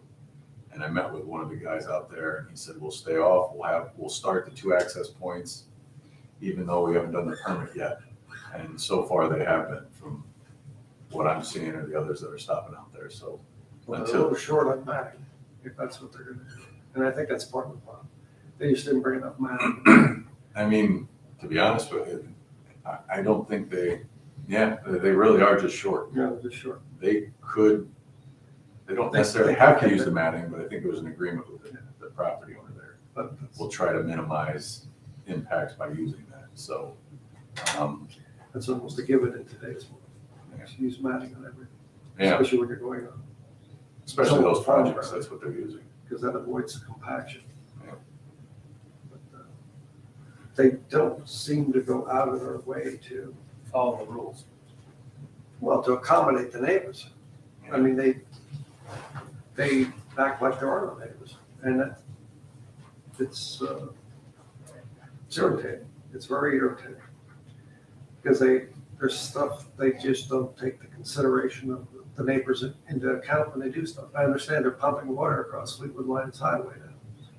And I met with one of the guys out there and he said, we'll stay off, we'll start the 2 access points, even though we haven't done the permit yet. And so far they have been, from what I'm seeing, or the others that are stopping out there, so. Well, they're a little short on matting, if that's what they're gonna do. And I think that's part of the problem. They just didn't bring enough matting. I mean, to be honest with you, I don't think they really are just short. Yeah, they're just short. They don't necessarily have to use the matting, but I think it was an agreement with the property owner there. But We'll try to minimize impacts by using that, so. that's almost a given in today's world. Yeah. Just use matting on everything, Yeah, especially when you're going on, especially those projects, that's what they're using. because that avoids the compaction. Yeah. But, they don't seem to go out of their way to, Follow the rules. well, to accommodate the neighbors. I mean, they act like there are no neighbors, and it's irritating. It's very irritating. Because there's stuff, they just don't take the consideration of the neighbors into account when they do stuff. I understand they're pumping water across Fleetwood Lions Highway now.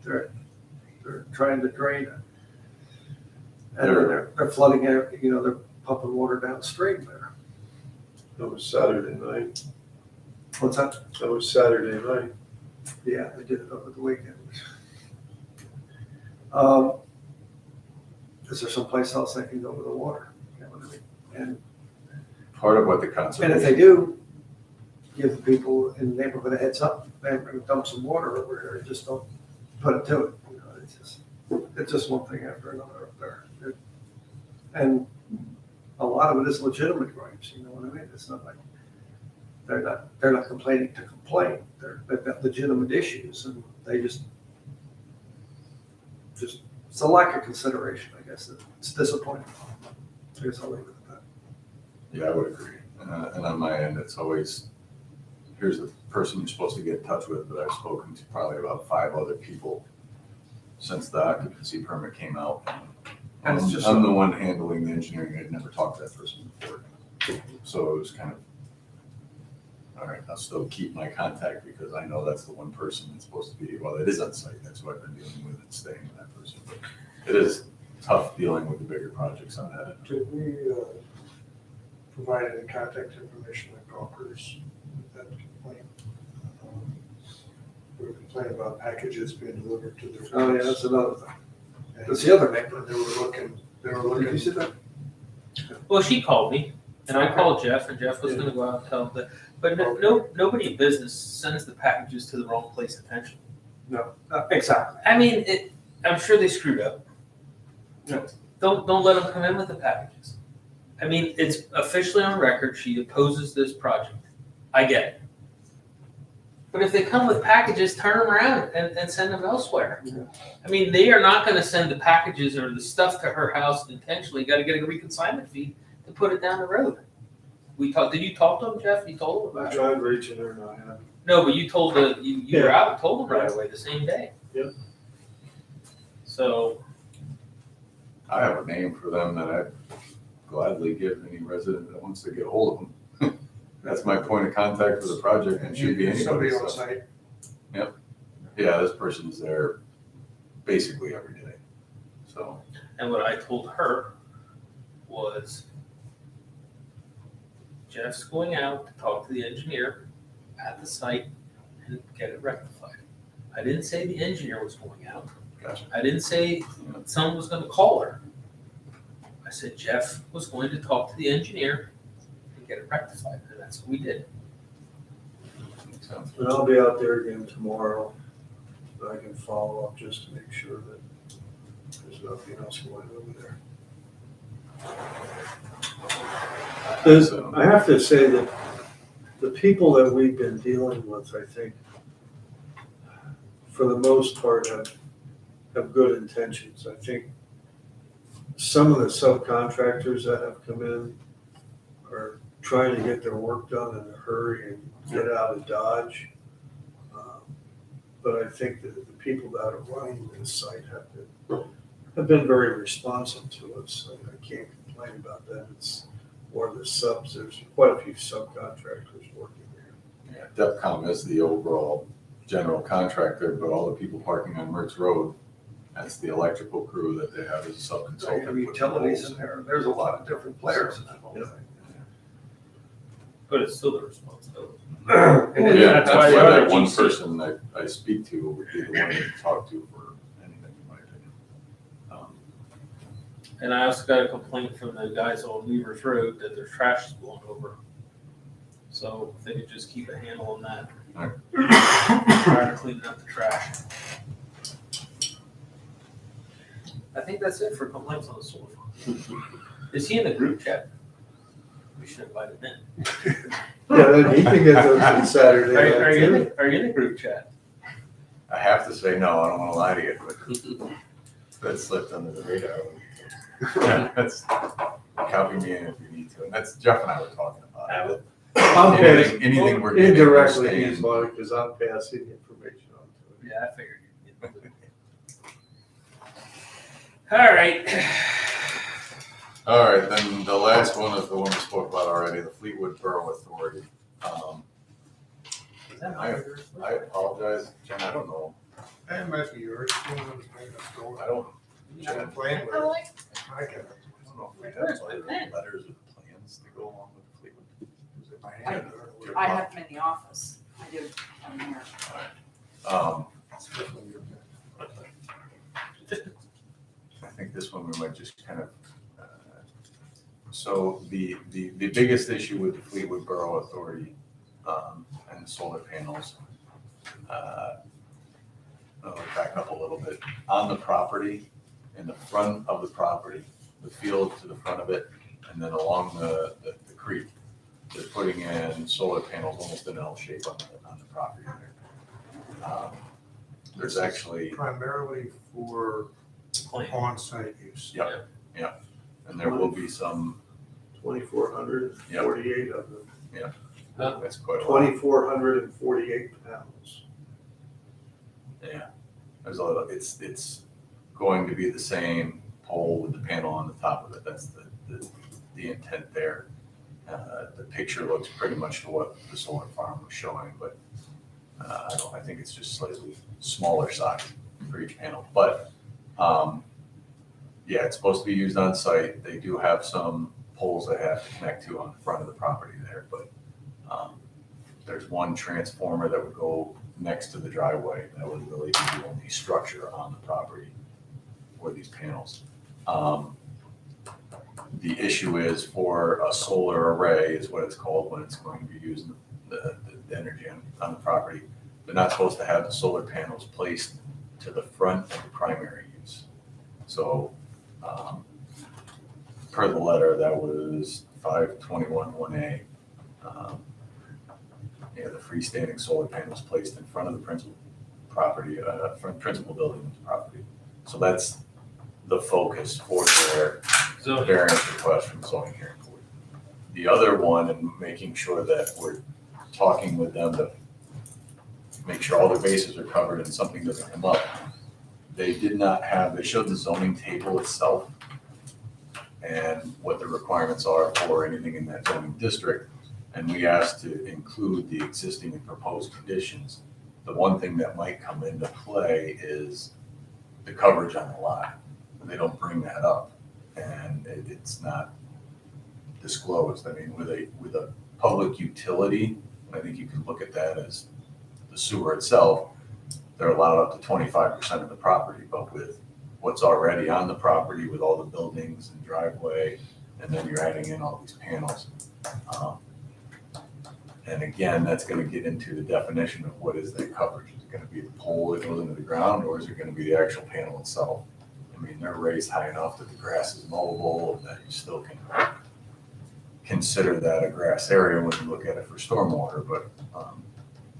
They're trying to drain it. And then they're flooding it, they're pumping water downstream there. That was Saturday night. What's that? That was Saturday night. Yeah, they did it over the weekend. Is there someplace else they can go with the water? You know what I mean? And Part of what the if conservation, they do, give the people in the neighborhood a heads up. They're going to dump some water over here. Just don't put it to it. It's just one thing after another up there. And a lot of it is legitimate gripes. You know what I mean? It's not like they're not complaining to complain. They've got legitimate issues, and they just it's a lack of consideration. I guess it's disappointing. I guess I'll leave it at that. yeah, I would agree. And on my end, it's always, here's the person you're supposed to get in touch with, but I've spoken to probably about 5 other people since the occupancy permit came out. And it's just I'm the one handling the engineering. I'd never talked to that person before. So it was kind of, all right, I'll still keep my contact because I know that's the one person that's supposed to be, well, it is on site. That's what I've been dealing with and staying with that person. But it is tough dealing with the bigger projects on that. Did we provide any contact information to Gawkers with that complaint? We were complaining about packages being delivered to their. Oh yeah, that's another thing. And That's the other neighbor. They were looking. Did you see that? Well, she called me, and I called Jeff, and Jeff was gonna go out and tell them that, but nobody in business sends the packages to the wrong place intentionally. No, exactly. I mean, I'm sure they screwed up. Yeah. Don't let them come in with the packages. I mean, it's officially on record, she opposes this project. I get it. But if they come with packages, turn them around and send them elsewhere. Yeah. I mean, they are not gonna send the packages or the stuff to her house intentionally, gotta get a reconsignment fee to put it down the road. Did you talk to them, Jeff? You told them I about it? tried reaching her and I haven't. No, but you told you were out and told them right away the same day. Yep. So, I have a name for them that I'd gladly give any resident that wants to get a hold of them. That's my point of contact for the project, and should be anybody. Somebody on So, site. yeah, this person's there basically every day, so. and what I told her was Jeff's going out to talk to the engineer at the site and get it rectified. I didn't say the engineer was going out. Gotcha. I didn't say someone was gonna call her. I said Jeff was going to talk to the engineer and get it rectified, and that's what we did. Sounds And I'll be out there again tomorrow. I can follow up just to make sure that there's nothing else going over there. So- I have to say that the people that we've been dealing with, I think, for the most part, have good intentions. I think some of the subcontractors that have come in are trying to get their work done in a hurry and get out of Dodge. But I think that the people that are running this site have been very responsive to us. I can't complain about that. It's more the subs. There's quite a few subcontractors working there. Yeah, DEPCOM is the overall general contractor, but all the people parking on Mertz Road, that's the electrical crew that they have as a sub-consultant. Have utilities in there, there's a lot of different players in that whole Yeah. thing. But it's still the responsibility. Yeah, And that's why the other that one GC person that I speak to would be the one to talk to for anything, in my opinion. And I also got a complaint from the guys on Weaver's Road that their trash is blown over. So if they could just keep a handle on that. Trying to clean up the trash. I think that's it for complaints on the solar farm. Is he in the group chat? We should invite him in. Yeah, then he can get those on Saturday. Are you in night, the, are you in the group chat? I have to say no, I don't wanna lie to you, but that slipped under the radar. Yeah, that's, copy me in if you need to, and that's Jeff and I were talking about it. I'm Anything, anything we're getting, we're indirectly, staying. he's on it because I'm passing the information on to him. Yeah, I figured. you'd get it. All right. All right, then the last one is the one we spoke about already, the Fleetwood Borough Authority. Is that I apologize, Jen, I don't know, That might be yours. I don't, I've been playing with it. I can. I don't know if we have like letters of plans to go along with Fleetwood. Is it by hand or- I have them in the office. I do have them here. I think this one we might just kind of, so the biggest issue with the Fleetwood Borough Authority and the solar panels, I'll back up a little bit. On the property, in the front of the property, the field to the front of it, and then along the creek, they're putting in solar panels almost in L shape on the property there. There's actually, Primarily for on-site use. Yep. And there will be some, 2,448 of them, that's quite a lot. 2,448 panels. Yeah, there's a lot, it's going to be the same pole with the panel on the top of it, that's the intent there. The picture looks pretty much to what the solar farm was showing, but I think it's just slightly smaller size for each panel, but yeah, it's supposed to be used on site. They do have some poles they have to connect to on the front of the property there, but there's one transformer that would go next to the driveway. That would really be the only structure on the property for these panels. The issue is for a solar array is what it's called when it's going to be using the energy on the property. They're not supposed to have the solar panels placed to the front of the primary use. So per the letter, that was 521-1A. Yeah, the freestanding solar panels placed in front of the principal property, principal building property. So that's the focus for their So, variance request from zoning hearing board. The other one, and making sure that we're talking with them to make sure all their bases are covered and something doesn't come up. They showed the zoning table itself and what the requirements are for anything in that zoning district. And we asked to include the existing and proposed conditions. The one thing that might come into play is the coverage on the lot. They don't bring that up, and it's not disclosed. I mean, with a public utility, I think you can look at that as the sewer itself. They're allowed up to 25% of the property, but with what's already on the property, with all the buildings and driveway, and then you're adding in all these panels. And again, that's gonna get into the definition of what is that coverage. Is it gonna be the pole that goes into the ground, or is it gonna be the actual panel itself? I mean, they're raised high enough that the grass is mowable, and that you still can consider that a grass area when you look at it for stormwater, but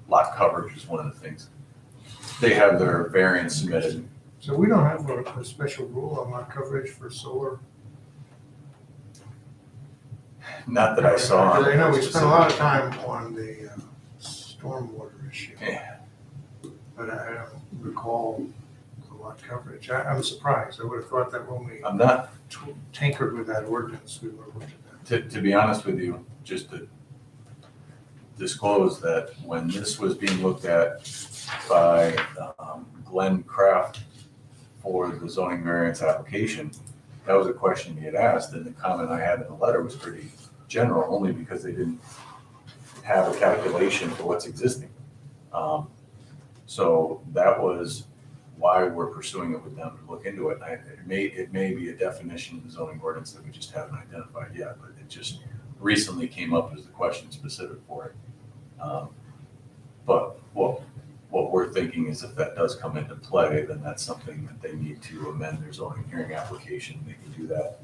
lot coverage is one of the things. They have their variance submitted. So we don't have a special rule on lot coverage for solar? Not that I saw. Because I know we spent a lot of time on the stormwater issue. Yeah. But I don't recall the lot coverage. I'm surprised. I would have thought that when we I'm not, tinkered with that ordinance, we would have looked at to be honest with you, just to disclose that when this was being looked at by Glenn Kraft for the zoning variance application, that was a question he had asked, and the comment I had in the letter was pretty general, only because they didn't have a calculation for what's existing. So that was why we're pursuing it with them to look into it. It may be a definition in the zoning ordinance that we just haven't identified yet, but it just recently came up as the question specific for it. But what we're thinking is if that does come into play, then that's something that they need to amend their zoning hearing application. They can do that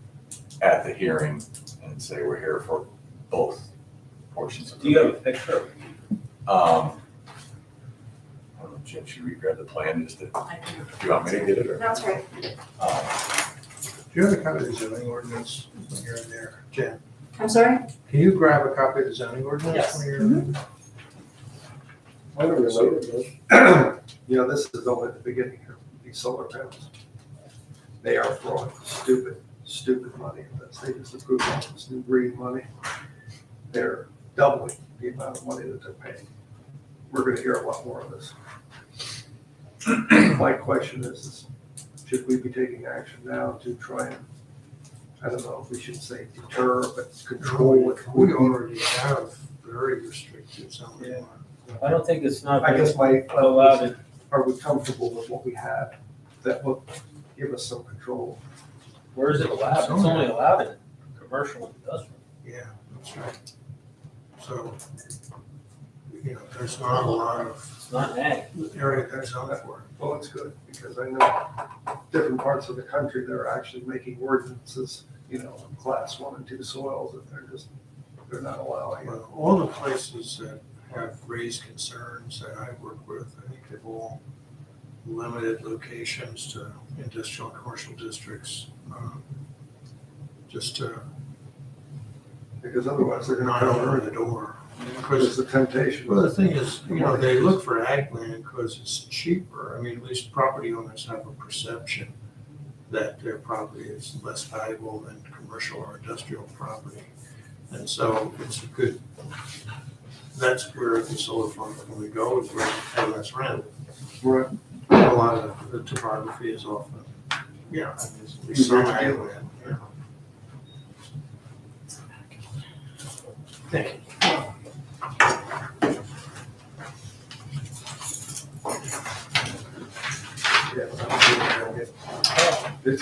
at the hearing and say, we're here for both portions of the. Do you have a picture? I don't know, Jim, should we grab the plan just to, do you want me to get it or? That's right. it. Do you have a copy of the zoning ordinance when you're in there? Jen, I'm sorry? can you grab a copy of the zoning ordinance Yes. when you're in there? Kind of related, you know, this is only the beginning here, these solar panels. They are throwing stupid money at this. They just approved all this new green money. They're doubling the amount of money that they're paying. We're gonna hear a lot more of this. My question is, should we be taking action now to try and, I don't know if we should say deter, but control it? We already have very restricted zoning. Yeah. I don't think it's not. I guess my, allowed. are we comfortable with what we have that will give us some control? Where is it allowed? It's only allowed in commercial and industrial. Yeah, that's right. So, you know, there's not a lot of It's not ag. area that's zoned for it. Well, it's good, because I know different parts of the country, they're actually making ordinances, you know, in class 1 and 2 soils, that they're not allowing. Well, all the places that have raised concerns that I work with, I think they've all limited locations to industrial and commercial districts. Just to Because otherwise they're not gonna open the door. because the temptation. Well, the thing is, you know, they look for ag land because it's cheaper. I mean, at least property owners have a perception that their property is less valuable than commercial or industrial property. And so it's a good, that's where the solar farm can we go, is where you pay less rent. Right. A lot of the topography is often, you know, there's some ag land, you know. Thank you.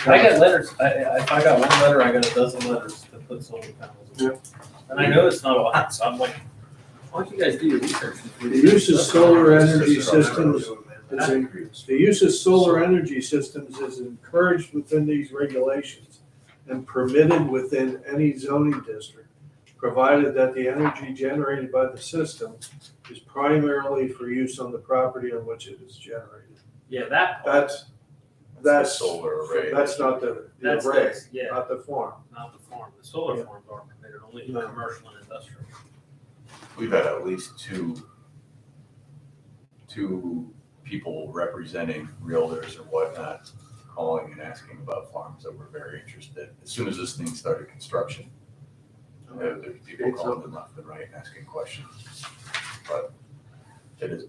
I got letters, if I got one letter, I got a dozen letters to put solar panels in. And I know it's not a lot, so I'm like, why don't you guys do your research? The use of solar energy systems, the use of solar energy systems is encouraged within these regulations and permitted within any zoning district, provided that the energy generated by the system is primarily for use on the property on which it is generated. Yeah, that part, That's Solar array. That's not the that's array, this, yeah, not the farm. not the farm. The solar Yeah. farms aren't permitted, only No. commercial and industrial. We've had at least two two people representing realtors or whatnot calling and asking about farms that were very interested. As soon as this thing started construction, there were people calling them left and right asking questions. But it is,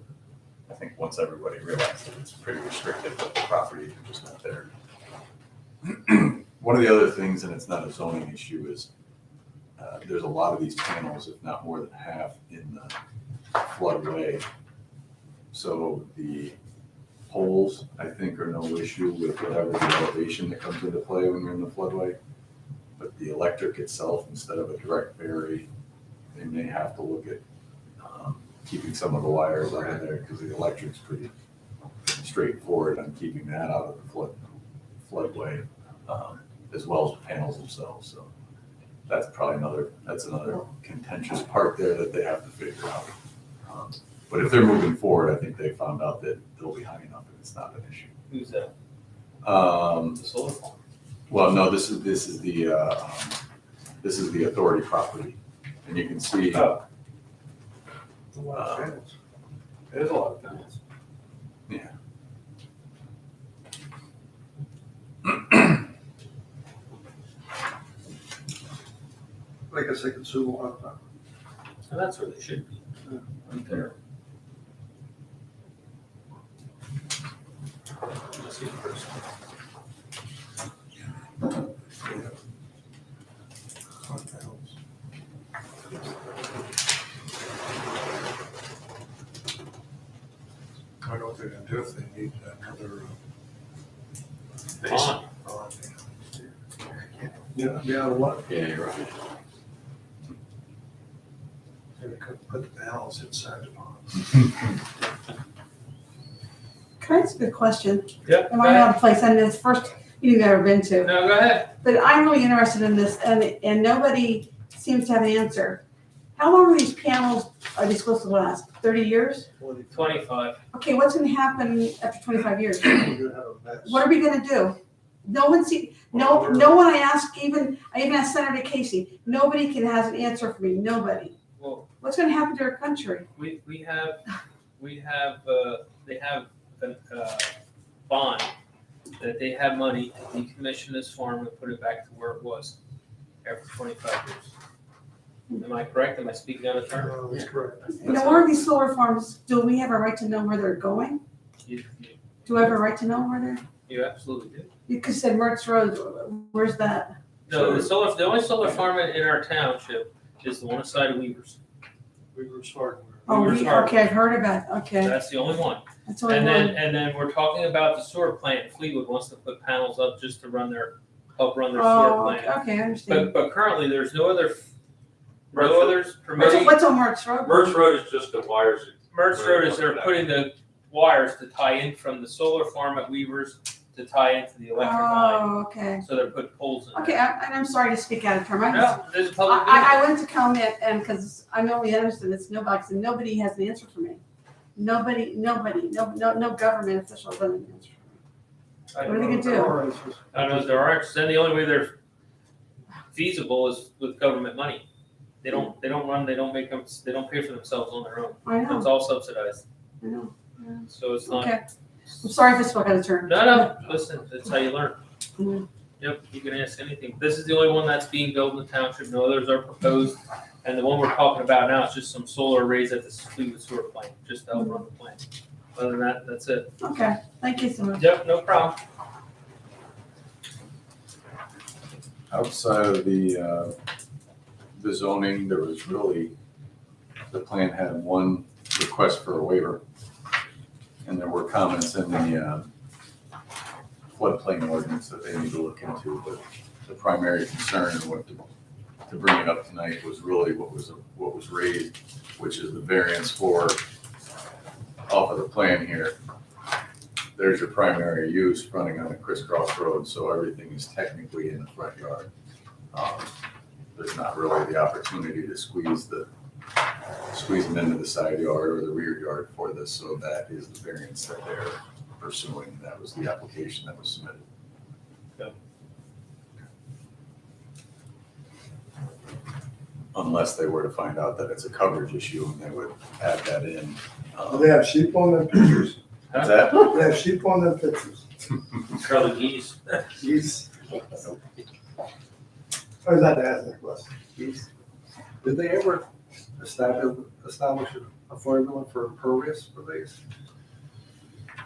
I think once everybody realized that it's pretty restricted, but the properties are just not there. One of the other things, and it's not a zoning issue, is there's a lot of these panels, if not more than half, in the floodway. So the poles, I think, are no issue with whatever the elevation that comes into play when you're in the floodway. But the electric itself, instead of a direct bury, they may have to look at keeping some of the wires out of there, because the electric's pretty straightforward on keeping that out of the floodway, as well as the panels themselves. So that's probably another contentious part there that they have to figure out. But if they're moving forward, I think they found out that they'll be high enough and it's not an issue. Who's that? The solar farm? Well, no, this is the authority property, and you can see. Oh. A lot of panels. There's a lot of panels. Yeah. I guess they consume a lot of power. So that's where they should be, right there. Let's see the first one. I know what they're gonna do if they need another. Bond. Yeah, what? Yeah, you're right. They could put the valves inside the pond. Can I ask a question? Yep. Am I out of place? I know it's the first meeting I've ever been to, No, go ahead. but I'm really interested in this and nobody seems to have an answer. How long are these panels, are they supposed to last? 30 years? 25. Okay, what's gonna happen after 25 years? You're gonna have a mess. What are we gonna do? No one no one I ask, I even asked Senator Casey, nobody has an answer for me, nobody. Well, What's gonna happen to our country? they have a bond that they have money to decommission this farm and put it back to where it was after 25 years. Am I correct? Am I speaking out of turn? No, that's correct. Now, where are these solar farms, do we have a right to know where they're going? You Do I have a right to know where they're, you absolutely do. you could say Mertz Road, where's that? No, the only solar farm in our township is the one aside of Weaver's. Weaver's hardware. Oh, Weaver's Harbor. okay, I've heard about, okay, That's the only one. that's only And one. then we're talking about the sewer plant. Fleetwood wants to put panels up just to help run their sewer Oh, plant. okay, I understand. But currently, there's no others permitting. What's on Mertz Road? Mertz Road is just the wires. Mertz Road is they're putting the wires to tie in from the solar farm at Weaver's to tie into the electric line. Oh, okay. So they're putting poles in. Okay, and I'm sorry to speak out of turn. I just, No, there's a public meeting. I went to comment and because I'm only interested in this, nobody has an answer for me. Nobody, no government official has an answer for me. What are they gonna do? I don't know if there are, then the only way they're feasible is with government money. They don't pay for themselves on their own. I know, It's all subsidized, I know. so it's not. Okay, I'm sorry if I spoke out of turn. No, listen, that's how you learn. Mhm. Yep, you can ask anything. This is the only one that's being built in the township, no others are proposed. And the one we're talking about now is just some solar arrays at the Fleetwood sewer plant, just to help run the plant. Other than that, that's it. Okay, thank you so much. Yep, no problem. Outside of the zoning, there was really, the plan had one request for a waiver. And there were comments in the floodplain ordinance that they need to look into, but the primary concern and what to bring it up tonight was really what was raised, which is the variance for, off of the plan here. There's your primary use running on a crisscross road, so everything is technically in the front yard. There's not really the opportunity to squeeze them into the side yard or the rear yard for this, so that is the variance that they're pursuing. That was the application that was submitted. unless they were to find out that it's a coverage issue and they would add that in. Do they have sheep on their pictures? Is that? Do they have sheep on their pictures? Charlie Geese. Geese. Or is that the ethnic question? Geese. Did they ever establish a formula for impervious release?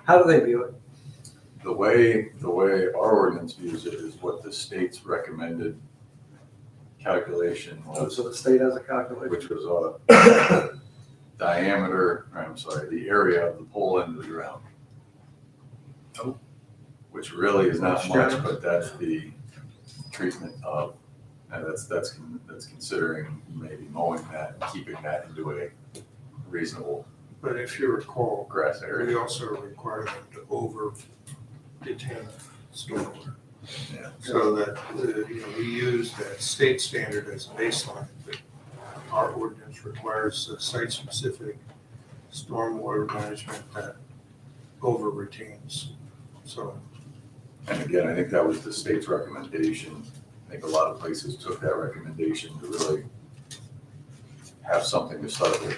How do they view it? The way our ordinance views it is what the state's recommended calculation was, So the state has a calculation? which was the area of the pole into the ground. Oh. Which really is not That's much, generous. but that's the treatment of, and that's considering maybe mowing that, and keeping that into a reasonable But if you recall, grass area. we also require them to over detain stormwater. Yeah. So that, we use that state standard as a baseline, but our ordinance requires a site-specific stormwater management that over retains. So, And again, I think that was the state's recommendation. I think a lot of places took that recommendation to really have something to start with,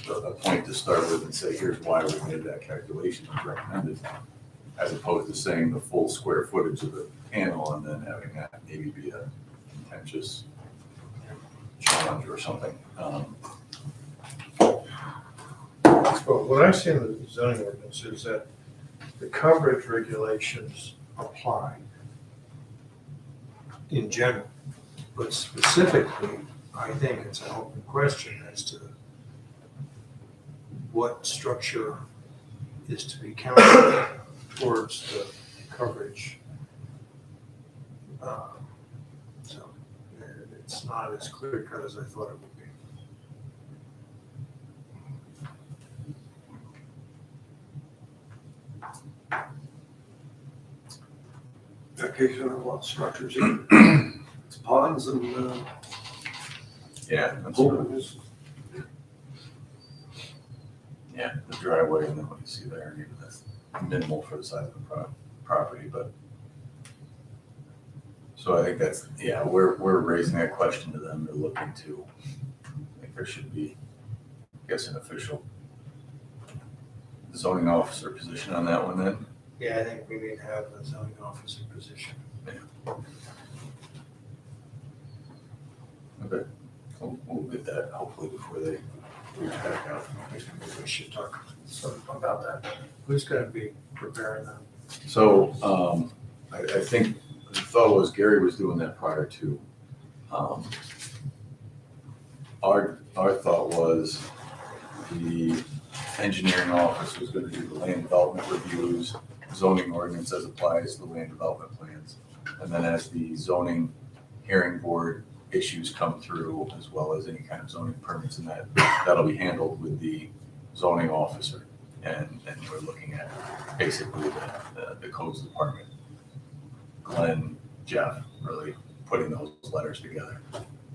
a point to start with and say, here's why we made that calculation as recommended, as opposed to saying the full square footage of the panel and then having that maybe be a contentious challenge or something. but what I see in the zoning ordinance is that the coverage regulations apply in general, but specifically, I think it's an open question as to what structure is to be counted towards the coverage. So it's not as clear cut as I thought it would be. That case, you have a lot of structures. It's ponds and, Yeah, that's pools. yeah, the driveway and then what you see there, and even that's minimal for the size of the property, but. So I think that's, yeah, we're raising that question to them to look into. I think there should be, I guess, an official zoning officer position on that one then. Yeah, I think we need to have a zoning officer position. Okay, we'll get that hopefully before they reach back out. We should talk about that. Who's gonna be preparing that? So, I think the thought was Gary was doing that prior to. Our thought was the engineering office was gonna do the land development reviews, zoning ordinance as applies to the land development plans. And then as the zoning hearing board issues come through, as well as any kind of zoning permits and that'll be handled with the zoning officer. And we're looking at basically the codes department. Glenn, Jeff, really putting those letters together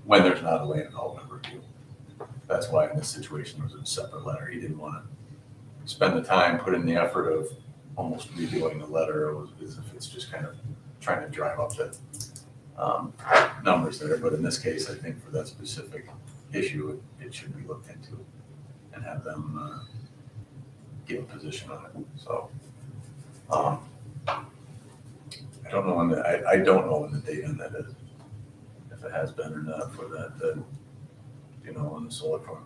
when there's not a land development review. That's why in this situation, there was a separate letter. He didn't want to spend the time, put in the effort of almost redoing the letter, as if it's just kind of trying to drive up the numbers there. But in this case, I think for that specific issue, it should be looked into and have them give a position on it. So, I don't know when I don't know when the date on that is, if it has been or not for that, on the solar farm.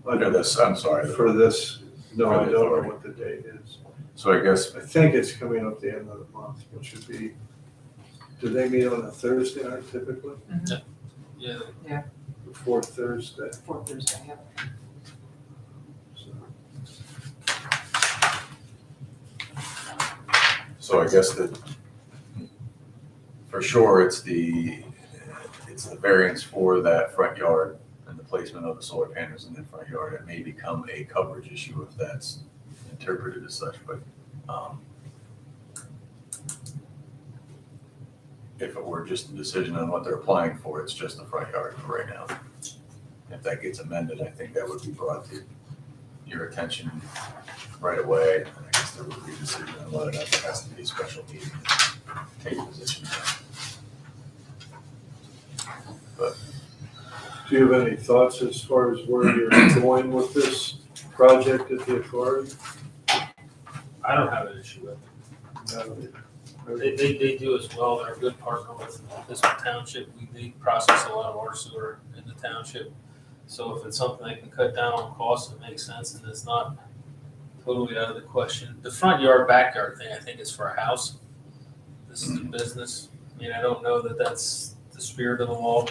Or this, I'm sorry. For this, no, For I the don't know authority. what the date is. So I guess, I think it's coming up the end of the month, which would be, do they meet on a Thursday night typically? Yeah. The fourth Thursday. For Thursday, yeah. so I guess that for sure, it's the variance for that front yard and the placement of the solar panels in that front yard. It may become a coverage issue if that's interpreted as such, but if it were just a decision on what they're applying for, it's just the front yard for right now. If that gets amended, I think that would be brought to your attention right away. And I guess there would be a decision on whether that has to be a special meeting to take a position. But Do you have any thoughts as far as where you're going with this project at the authority? I don't have an issue with it. They do as well. They're a good partner with Richmond Township. They process a lot of our sewer in the township. So if it's something they can cut down on costs, it makes sense and it's not totally out of the question. The front yard, backyard thing, I think is for a house. This is a business. I mean, I don't know that that's the spirit of the law,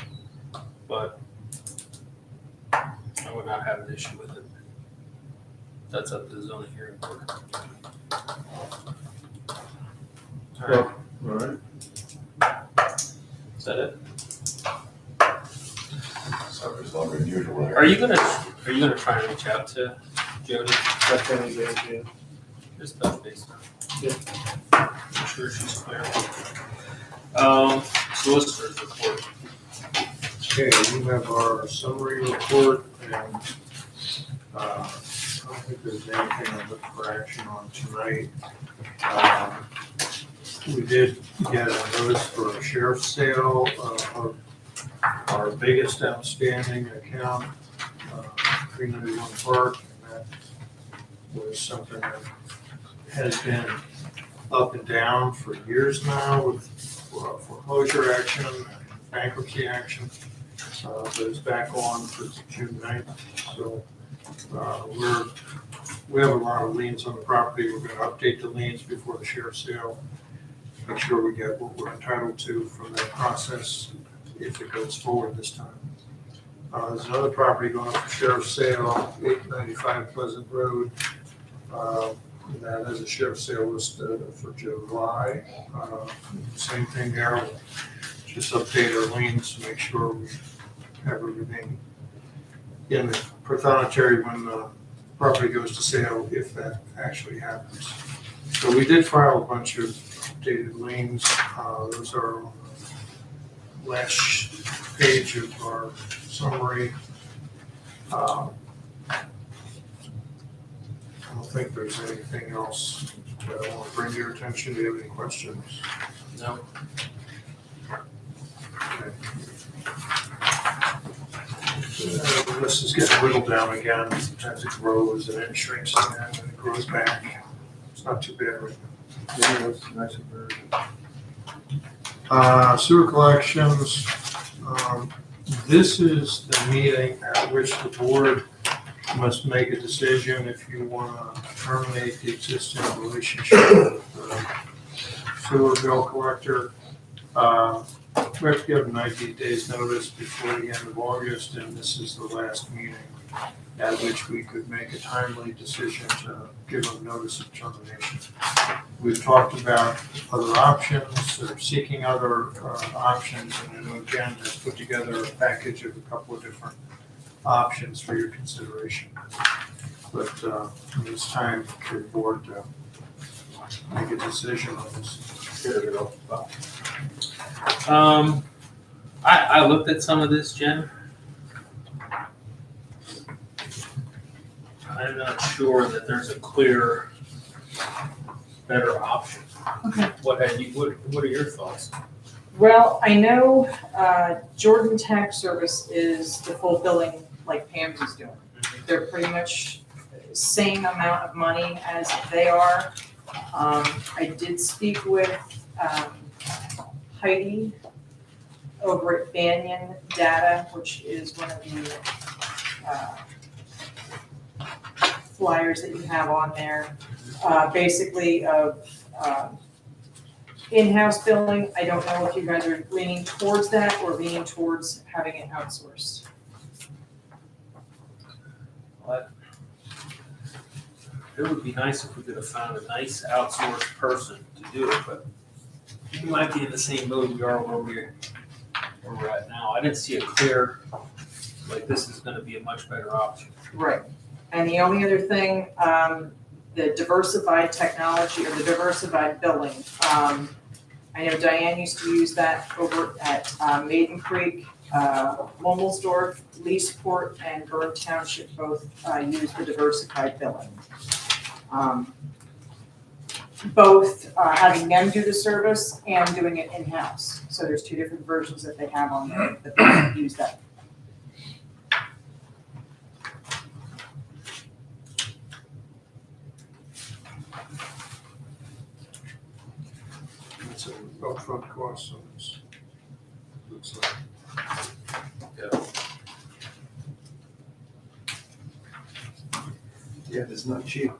but I would not have an issue with it. That's up to the zoning hearing board. All right, All right. is that it? Suffers longer than usual there. Are you gonna try and reach out to Jody? That's any day, yeah. Just touch base. Yeah. I'm sure she's clear. Solicitor's report. Okay, we have our summary report, and I don't think there's anything I'm looking for action on tonight. We did get a notice for a sheriff's sale of our biggest outstanding account, 391 Park, and that was something that has been up and down for years now with foreclosure action, bankruptcy action, but it's back on for June 9th. So we have a lot of liens on the property. We're gonna update the liens before the sheriff's sale, make sure we get what we're entitled to from that process if it goes forward this time. There's another property going up for sheriff's sale, 895 Pleasant Road. That has a sheriff's sale listed for July. Same thing there, we'll just update our liens to make sure we have everything in the prothonotary when the property goes to sale, if that actually happens. So we did file a bunch of updated liens. Those are on the last page of our summary. I don't think there's anything else that I want to bring to your attention. Do you have any questions? No. Okay. The list is getting whittled down again. Sometimes it grows and then it shrinks again and it grows back. It's not too bad right now. Yeah, that's nice and very good. Sewer collections. This is the meeting at which the board must make a decision if you want to terminate the existing relationship with the sewer bill collector. We have to give 90 days notice before the end of August, and this is the last meeting at which we could make a timely decision to give them notice of termination. We've talked about other options, they're seeking other options, and I know Jen has put together a package of a couple of different options for your consideration. But it's time for the board to make a decision on this. I looked at some of this, Jen. I'm not sure that there's a clear, better option. Okay. What are your thoughts? Well, I know Jordan Tax Service is the full billing like Pam's is doing. They're pretty much same amount of money as they are. I did speak with Heidi over at Banyan Data, which is one of the flyers that you have on there, basically of in-house billing. I don't know if you guys are leaning towards that or leaning towards having it outsourced. It would be nice if we could have found a nice outsourced person to do it, but we might be in the same mode we are where we're at now. I didn't see a clear, like this is gonna be a much better option. Right. And the only other thing, the diversified technology or the diversified billing. I know Diane used to use that over at Maiden Creek, Mumblesdorf, Leesport, and Byrne Township both use the diversified billing. Both having them do the service and doing it in-house. So there's two different versions that they have on there that they use that. upfront costs on this. Looks like. Yeah, it's not cheap.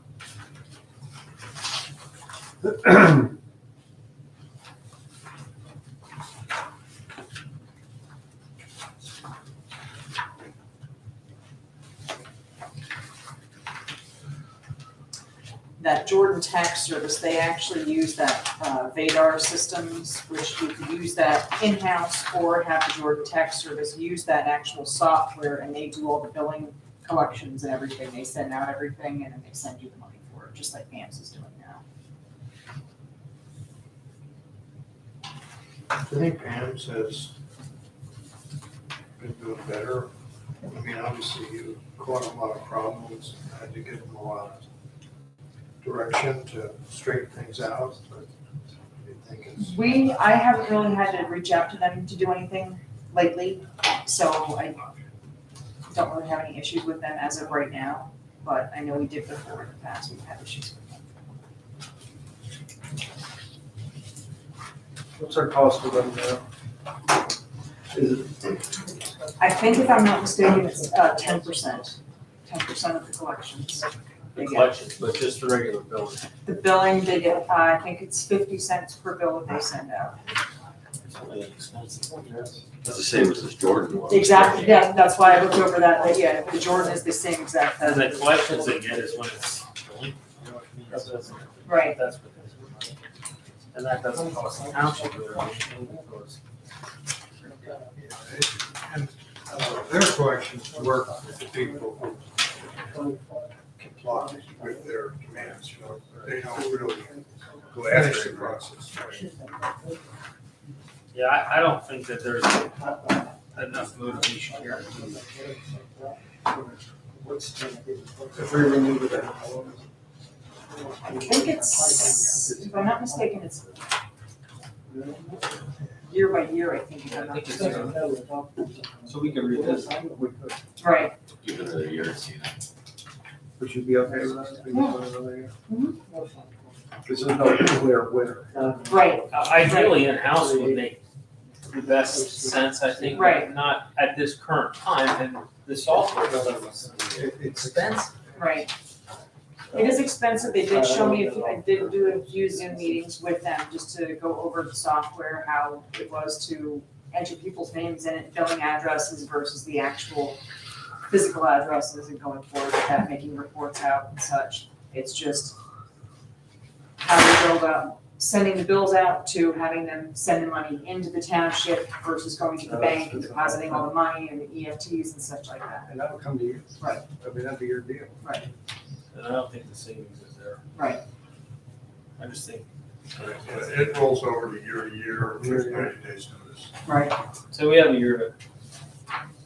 That Jordan tax service, they actually use that Vadar systems, which you could use that in-house or have the Jordan tax service use that actual software, and they do all the billing collections and everything. They send out everything and then they send you the money for it, just like Vance is doing now. I think Pam's has been doing better. I mean, obviously you caught a lot of problems, and had to give them a lot of direction to straighten things out, but I think it's. I haven't really had to reach out to them to do anything lately, so I don't really have any issues with them as of right now, but I know we did before in the past, we've had issues with them. What's our cost of them now? Is it, I think if I'm not mistaken, it's 10%, 10% of the collections. The They get. collections, but just the regular billing. The billing, they get, I think it's 50 cents per bill that they send out. That's the same as this Jordan one. Exactly, yeah, that's why I looked over that, but yeah, the Jordan is the same exact And thing. the collections they get is when it's billing. Right, That's what it's. And that doesn't cost the township really anything because And their collections work with the people who comply with their demands, you know, they don't really finish the process. yeah, I don't think that there's enough motivation here. if we renew it, how long is it? I think it's, if I'm not mistaken, it's year by year, I think. if I'm not mistaken. So we can revisit. We could. Right, Give it another year and see that. Would you be okay with that? if we Yeah. go another year? Mhm. Because there's no clear winner. right, Ideally, in-house would make the best sense, I think. but Right. Not at this current time, and the software doesn't. Expensive. right. It is expensive, they did show me, I did do a few Zoom meetings with them, just to go over the software, how it was to enter people's names in it, billing addresses versus the actual physical addresses, and going forward with that, making reports out and such. It's just how we go about sending the bills out to having them send the money into the township versus going to the bank and depositing all the money and the EFTs and such like that. And that would come to you. Right. I mean, that'd be your deal. And I don't think the savings is there. Right. I just think. It rolls over to year, with 90 days notice. Right. So we have a year to.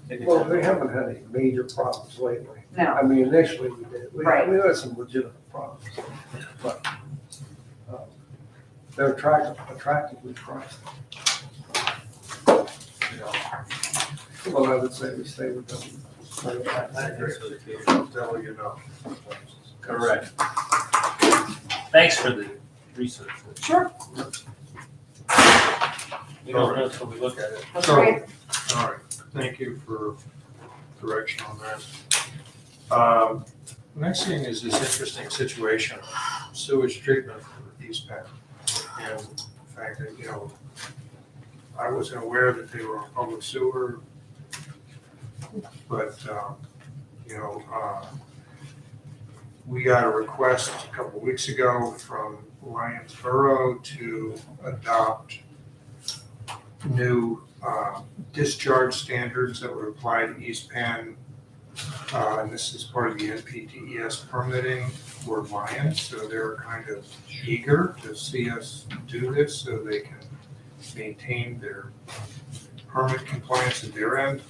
take it Well, down. we haven't had any major problems lately. No, I mean, initially we did. Right. We had some legitimate problems, but they're attractively priced. Well, I would say we stay with them. I'll tell you no. Correct. Thanks for the research. sure, We don't know until we look at it. that's So- great. All right, thank you for direction on that. Next thing is this interesting situation, sewage treatment for East Penn. And the fact that, you know, I wasn't aware that they were on public sewer, but, you know, we got a request a couple of weeks ago from Lyons Borough to adopt new discharge standards that would apply to East Penn. And this is part of the NPDES permitting for Lyons, so they're kind of eager to see us do this so they can maintain their permit compliance at their end.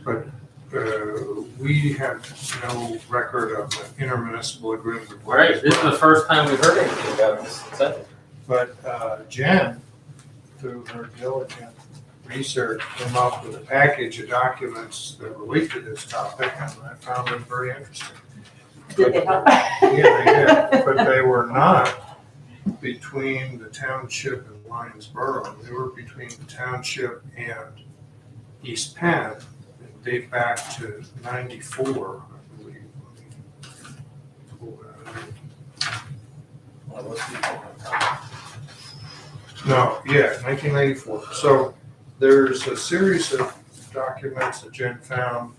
But we have no record of an intermunicipal agreement with Right, Lyons this is Borough. the first time we've heard anything about this. Is that- But Jen, through her diligent research, came up with a package of documents that relate to this topic, and I found them very interesting. Did they help? Yeah, they did, but they were not between the township and Lyonsboro. They were between the township and East Penn, and date back to 94, I believe. No, yeah, 1994. So there's a series of documents that Jen found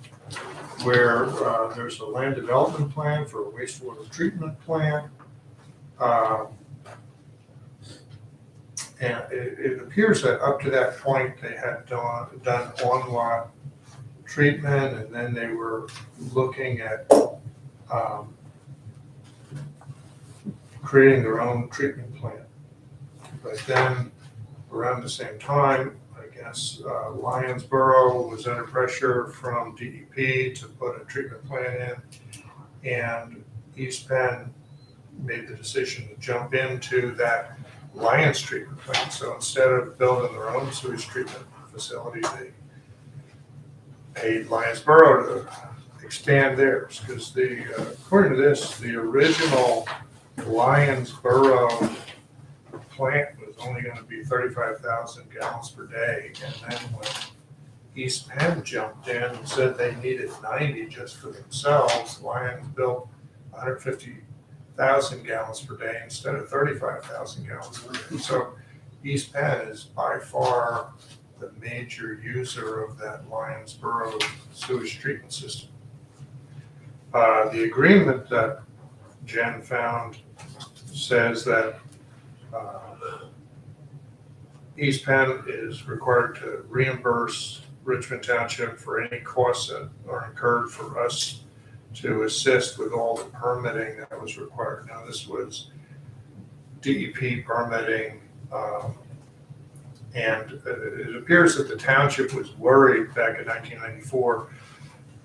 where there's a land development plan for a wastewater treatment plant. And it appears that up to that point, they had done on-lot treatment, and then they were looking at creating their own treatment plant. But then, around the same time, I guess, Lyonsboro was under pressure from DEP to put a treatment plant in, and East Penn made the decision to jump into that Lyons treatment plant. So instead of building their own sewage treatment facility, they paid Lyonsboro to expand theirs, because according to this, the original Lyonsboro plant was only going to be 35,000 gallons per day, and then when East Penn jumped in and said they needed 90 just for themselves, Lyons built 150,000 gallons per day instead of 35,000 gallons per day. So East Penn is by far the major user of that Lyonsboro sewage treatment system. The agreement that Jen found says that East Penn is required to reimburse Richmond Township for any costs that are incurred for us to assist with all the permitting that was required. Now, this was DEP permitting, and it appears that the township was worried back in 1994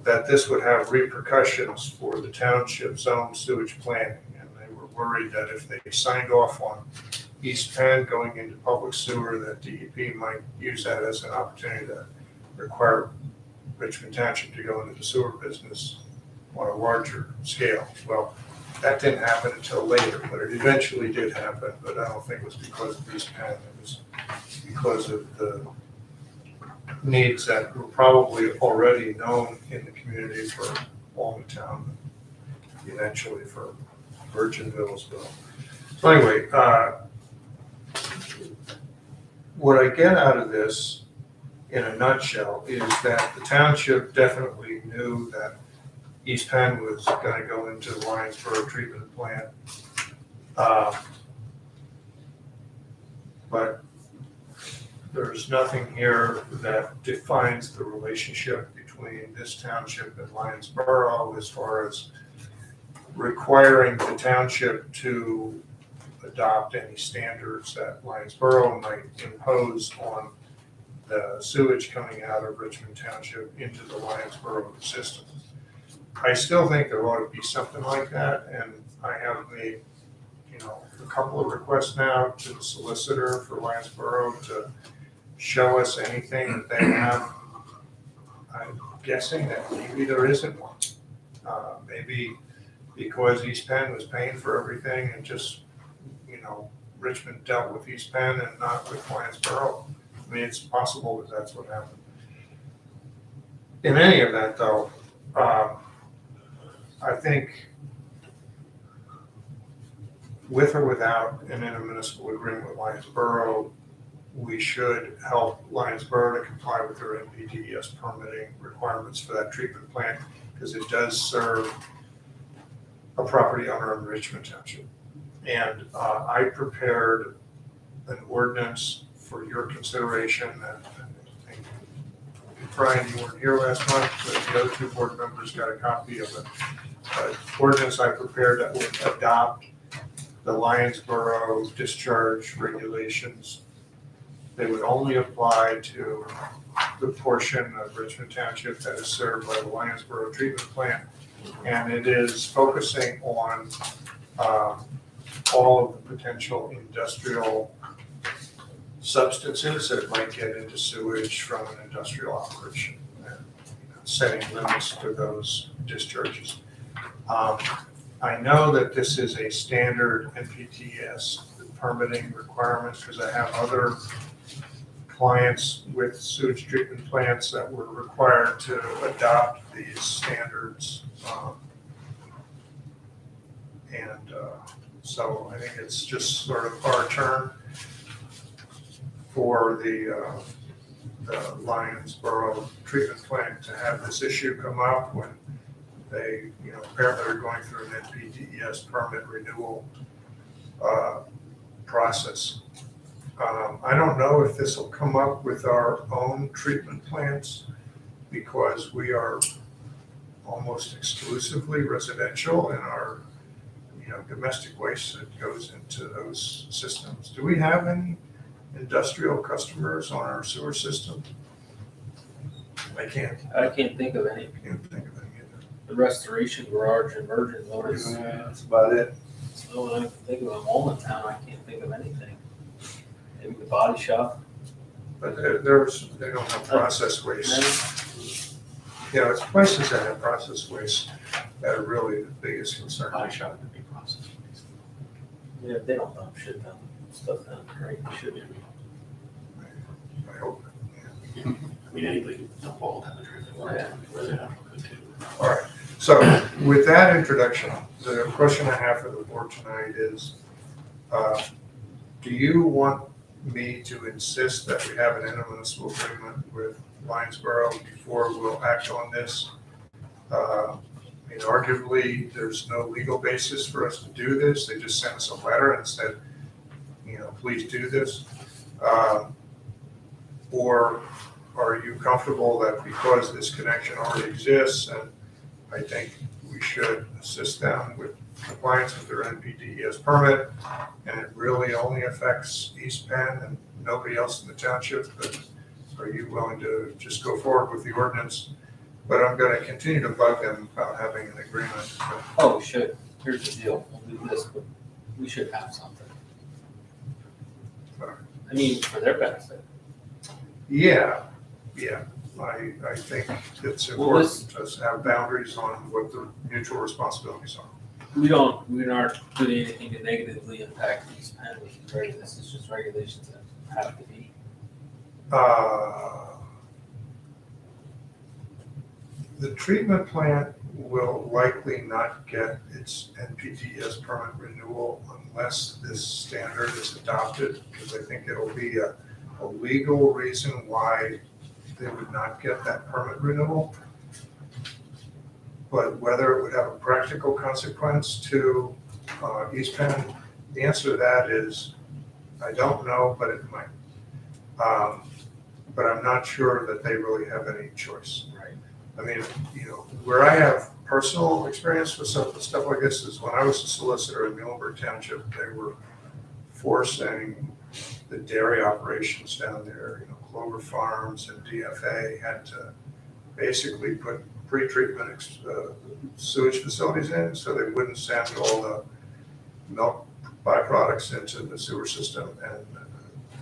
that this would have repercussions for the township's own sewage planning. And they were worried that if they signed off on East Penn going into public sewer, that DEP might use that as an opportunity to require Richmond Township to go into the sewer business on a larger scale. Well, that didn't happen until later, but it eventually did happen. But I don't think it was because of East Penn. It was because of the needs that were probably already known in the community for Walnut, eventually for Virginvillesville. So anyway, what I get out of this in a nutshell is that the township definitely knew that East Penn was going to go into the Lyonsboro treatment plant. But there's nothing here that defines the relationship between this township and Lyonsboro as far as requiring the township to adopt any standards that Lyonsboro might impose on the sewage coming out of Richmond Township into the Lyonsboro system. I still think there ought to be something like that, and I have made, a couple of requests now to the solicitor for Lyonsboro to show us anything that they have. I'm guessing that maybe there isn't one. Maybe because East Penn was paying for everything and just, Richmond dealt with East Penn and not with Lyonsboro. I mean, it's possible that that's what happened. In any event, though, I think with or without an intermunicipal agreement with Lyonsboro, we should help Lyonsboro to comply with their NPDES permitting requirements for that treatment plant, because it does serve a property owner in Richmond Township. And I prepared an ordinance for your consideration. And Brian, you weren't here last month, but the other two board members got a copy of an ordinance I prepared that would adopt the Lyonsboro discharge regulations. They would only apply to the portion of Richmond Township that is served by the Lyonsboro treatment plant. And it is focusing on all of the potential industrial substances that might get into sewage from an industrial operation, and setting limits to those discharges. I know that this is a standard NPTES permitting requirements, because I have other clients with sewage treatment plants that were required to adopt these standards. So I think it's just sort of our turn for the Lyonsboro treatment plant to have this issue come up when they, apparently are going through an NPDES permit renewal process. I don't know if this will come up with our own treatment plants because we are almost exclusively residential in our, domestic waste that goes into those systems. Do we have any industrial customers on our sewer system? I can't think of any. think of any either. The restoration garage and merchant notice. That's about it. No, I can think of a moment now, I can't think of anything. Maybe the body shop. But they don't have process waste. It's places that have process waste that are really the biggest concern. Body shop would be processed waste. Yeah, they don't dump shit down, stuff down, right? They should. I hope. I mean, anybody can dump all down the drain. Residential could too. All right, so with that introduction, the question I have for the board tonight is, do you want me to insist that we have an intermunicipal agreement with Lyonsboro before we'll act on this? Arguably, there's no legal basis for us to do this. They just sent us a letter and said, please do this. Or are you comfortable that because this connection already exists, and I think we should assist them with compliance with their NPDES permit, and it really only affects East Penn and nobody else in the township, but are you willing to just go forward with the ordinance? But I'm gonna continue to bug them about having an agreement. Oh, we should. Here's the deal, we'll do this, but we should have something. I mean, for their benefit. Yeah, I think it's Well, important to have boundaries on what the mutual responsibilities are. We aren't doing anything to negatively impact East Penn, which is this is just regulations that have to be. The treatment plant will likely not get its NPDES permit renewal unless this standard is adopted, because I think it'll be a legal reason why they would not get that permit renewal. But whether it would have a practical consequence to East Penn, the answer to that is, I don't know, but it might. But I'm not sure that they really have any choice. Right. I mean, where I have personal experience with stuff like this is when I was a solicitor in Muhlenberg Township, they were forcing the dairy operations down there, Clover Farms and DFA had to basically put pre-treatment sewage facilities in so they wouldn't send all the milk byproducts into the sewer system. And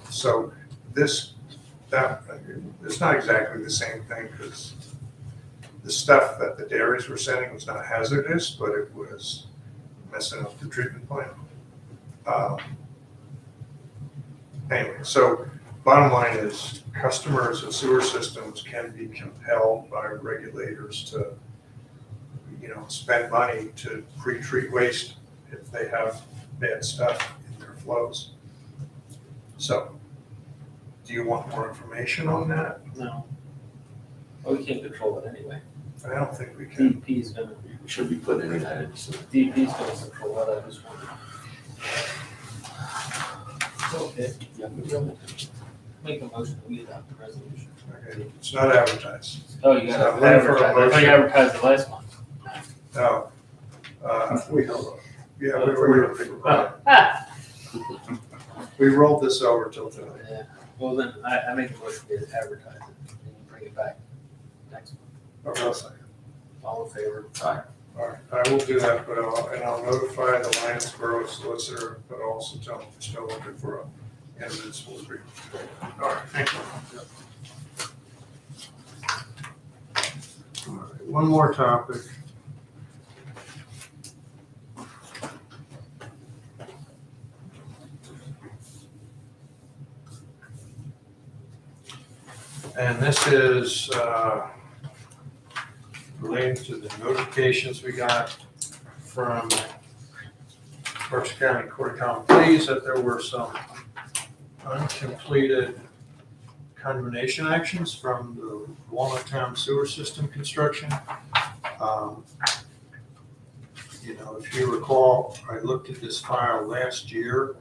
so it's not exactly the same thing, because the stuff that the dairies were sending was not hazardous, but it was messing up the treatment plant. Anyway, so bottom line is customers of sewer systems can be compelled by regulators to, spend money to pre-treat waste if they have bad stuff in their flows. So, do you want more information on that? No. Well, we can't control it anyway. I don't think we can. DEP's gonna, Should be put in that. DEP's gonna control it, I just wonder. Okay, make a motion that we adopt the resolution. Okay, it's not advertised. Oh, you gotta I'm looking for a advertise, I thought motion. you advertised the last one. No. We held We rolled this over till today. Yeah, well then, I make a motion to advertise it, and you bring it back next month. Or else All in favor? All right, I will do that, but I'll notify the Lyonsboro solicitor, but also tell them we're still looking for an intermunicipal agreement. All right, thank you. All right, one more topic. And this is relating to the notifications we got from Berks County Court of Common Pleas that there were some uncompleted condemnation actions from the Walnut Town sewer system construction. You know, if you recall, I looked at this file last year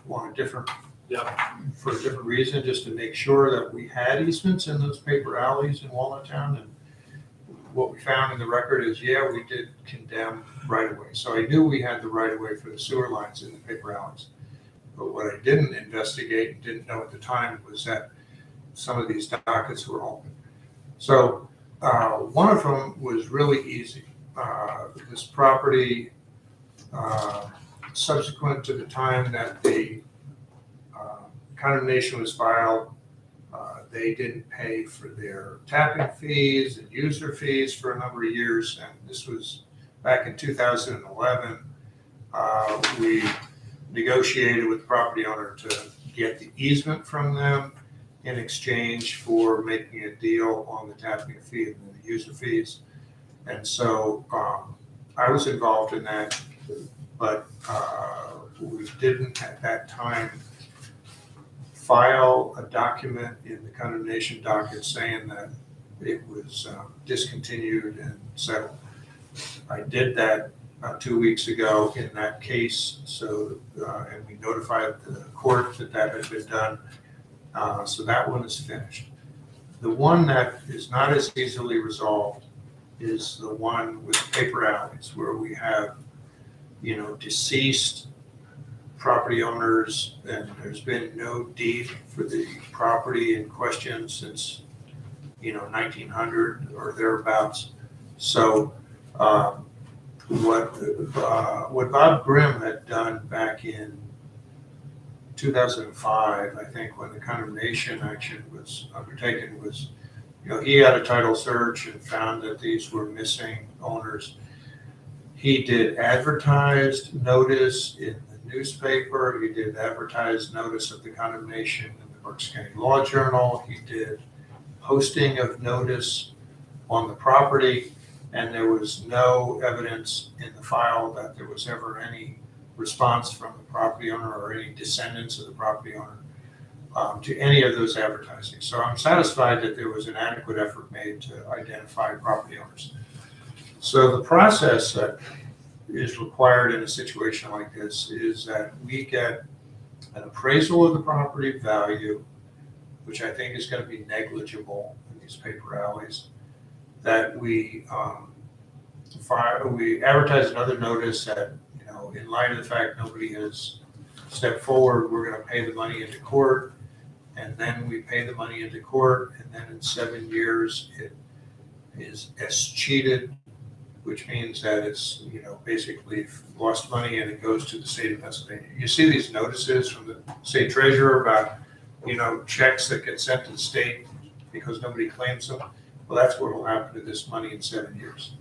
on a different, for a different reason, just to make sure that we had easements in those paper alleys in Walnut Town. And what we found in the record is, yeah, we did condemn right of way. So I knew we had the right of way for the sewer lines in the paper alleys. But what I didn't investigate and didn't know at the time was that some of these dockets were open. So one of them was really easy. This property, subsequent to the time that the condemnation was filed, they didn't pay for their tapping fees and user fees for a number of years. And this was back in 2011. We negotiated with the property owner to get the easement from them in exchange for making a deal on the tapping fee and the user fees. And so I was involved in that, but we didn't at that time file a document in the condemnation docket saying that it was discontinued and settled. I did that 2 weeks ago in that case, so and we notified the court that that had been done. So that one is finished. The one that is not as easily resolved is the one with paper alleys, where we have, you know, deceased property owners, and there's been no deed for the property in question since, 1900 or thereabouts. So what Bob Grimm had done back in 2005, I think, when the condemnation action was undertaken, was, he had a title search and found that these were missing owners. He did advertised notice in the newspaper. He did advertised notice of the condemnation in the Berks County Law Journal. He did posting of notice on the property, and there was no evidence in the file that there was ever any response from the property owner or any descendants of the property owner to any of those advertising. So I'm satisfied that there was an adequate effort made to identify property owners. So the process that is required in a situation like this is that we get an appraisal of the property value, which I think is going to be negligible in these paper alleys, that we advertise another notice that, in light of the fact nobody has stepped forward, we're going to pay the money into court, and then we pay the money into court, and then in 7 years it is escheated, which means that it's, basically lost money and it goes to the state of Pennsylvania. You see these notices from the state treasurer about, checks that get sent to the state because nobody claims them. Well, that's what will happen to this money in 7 years.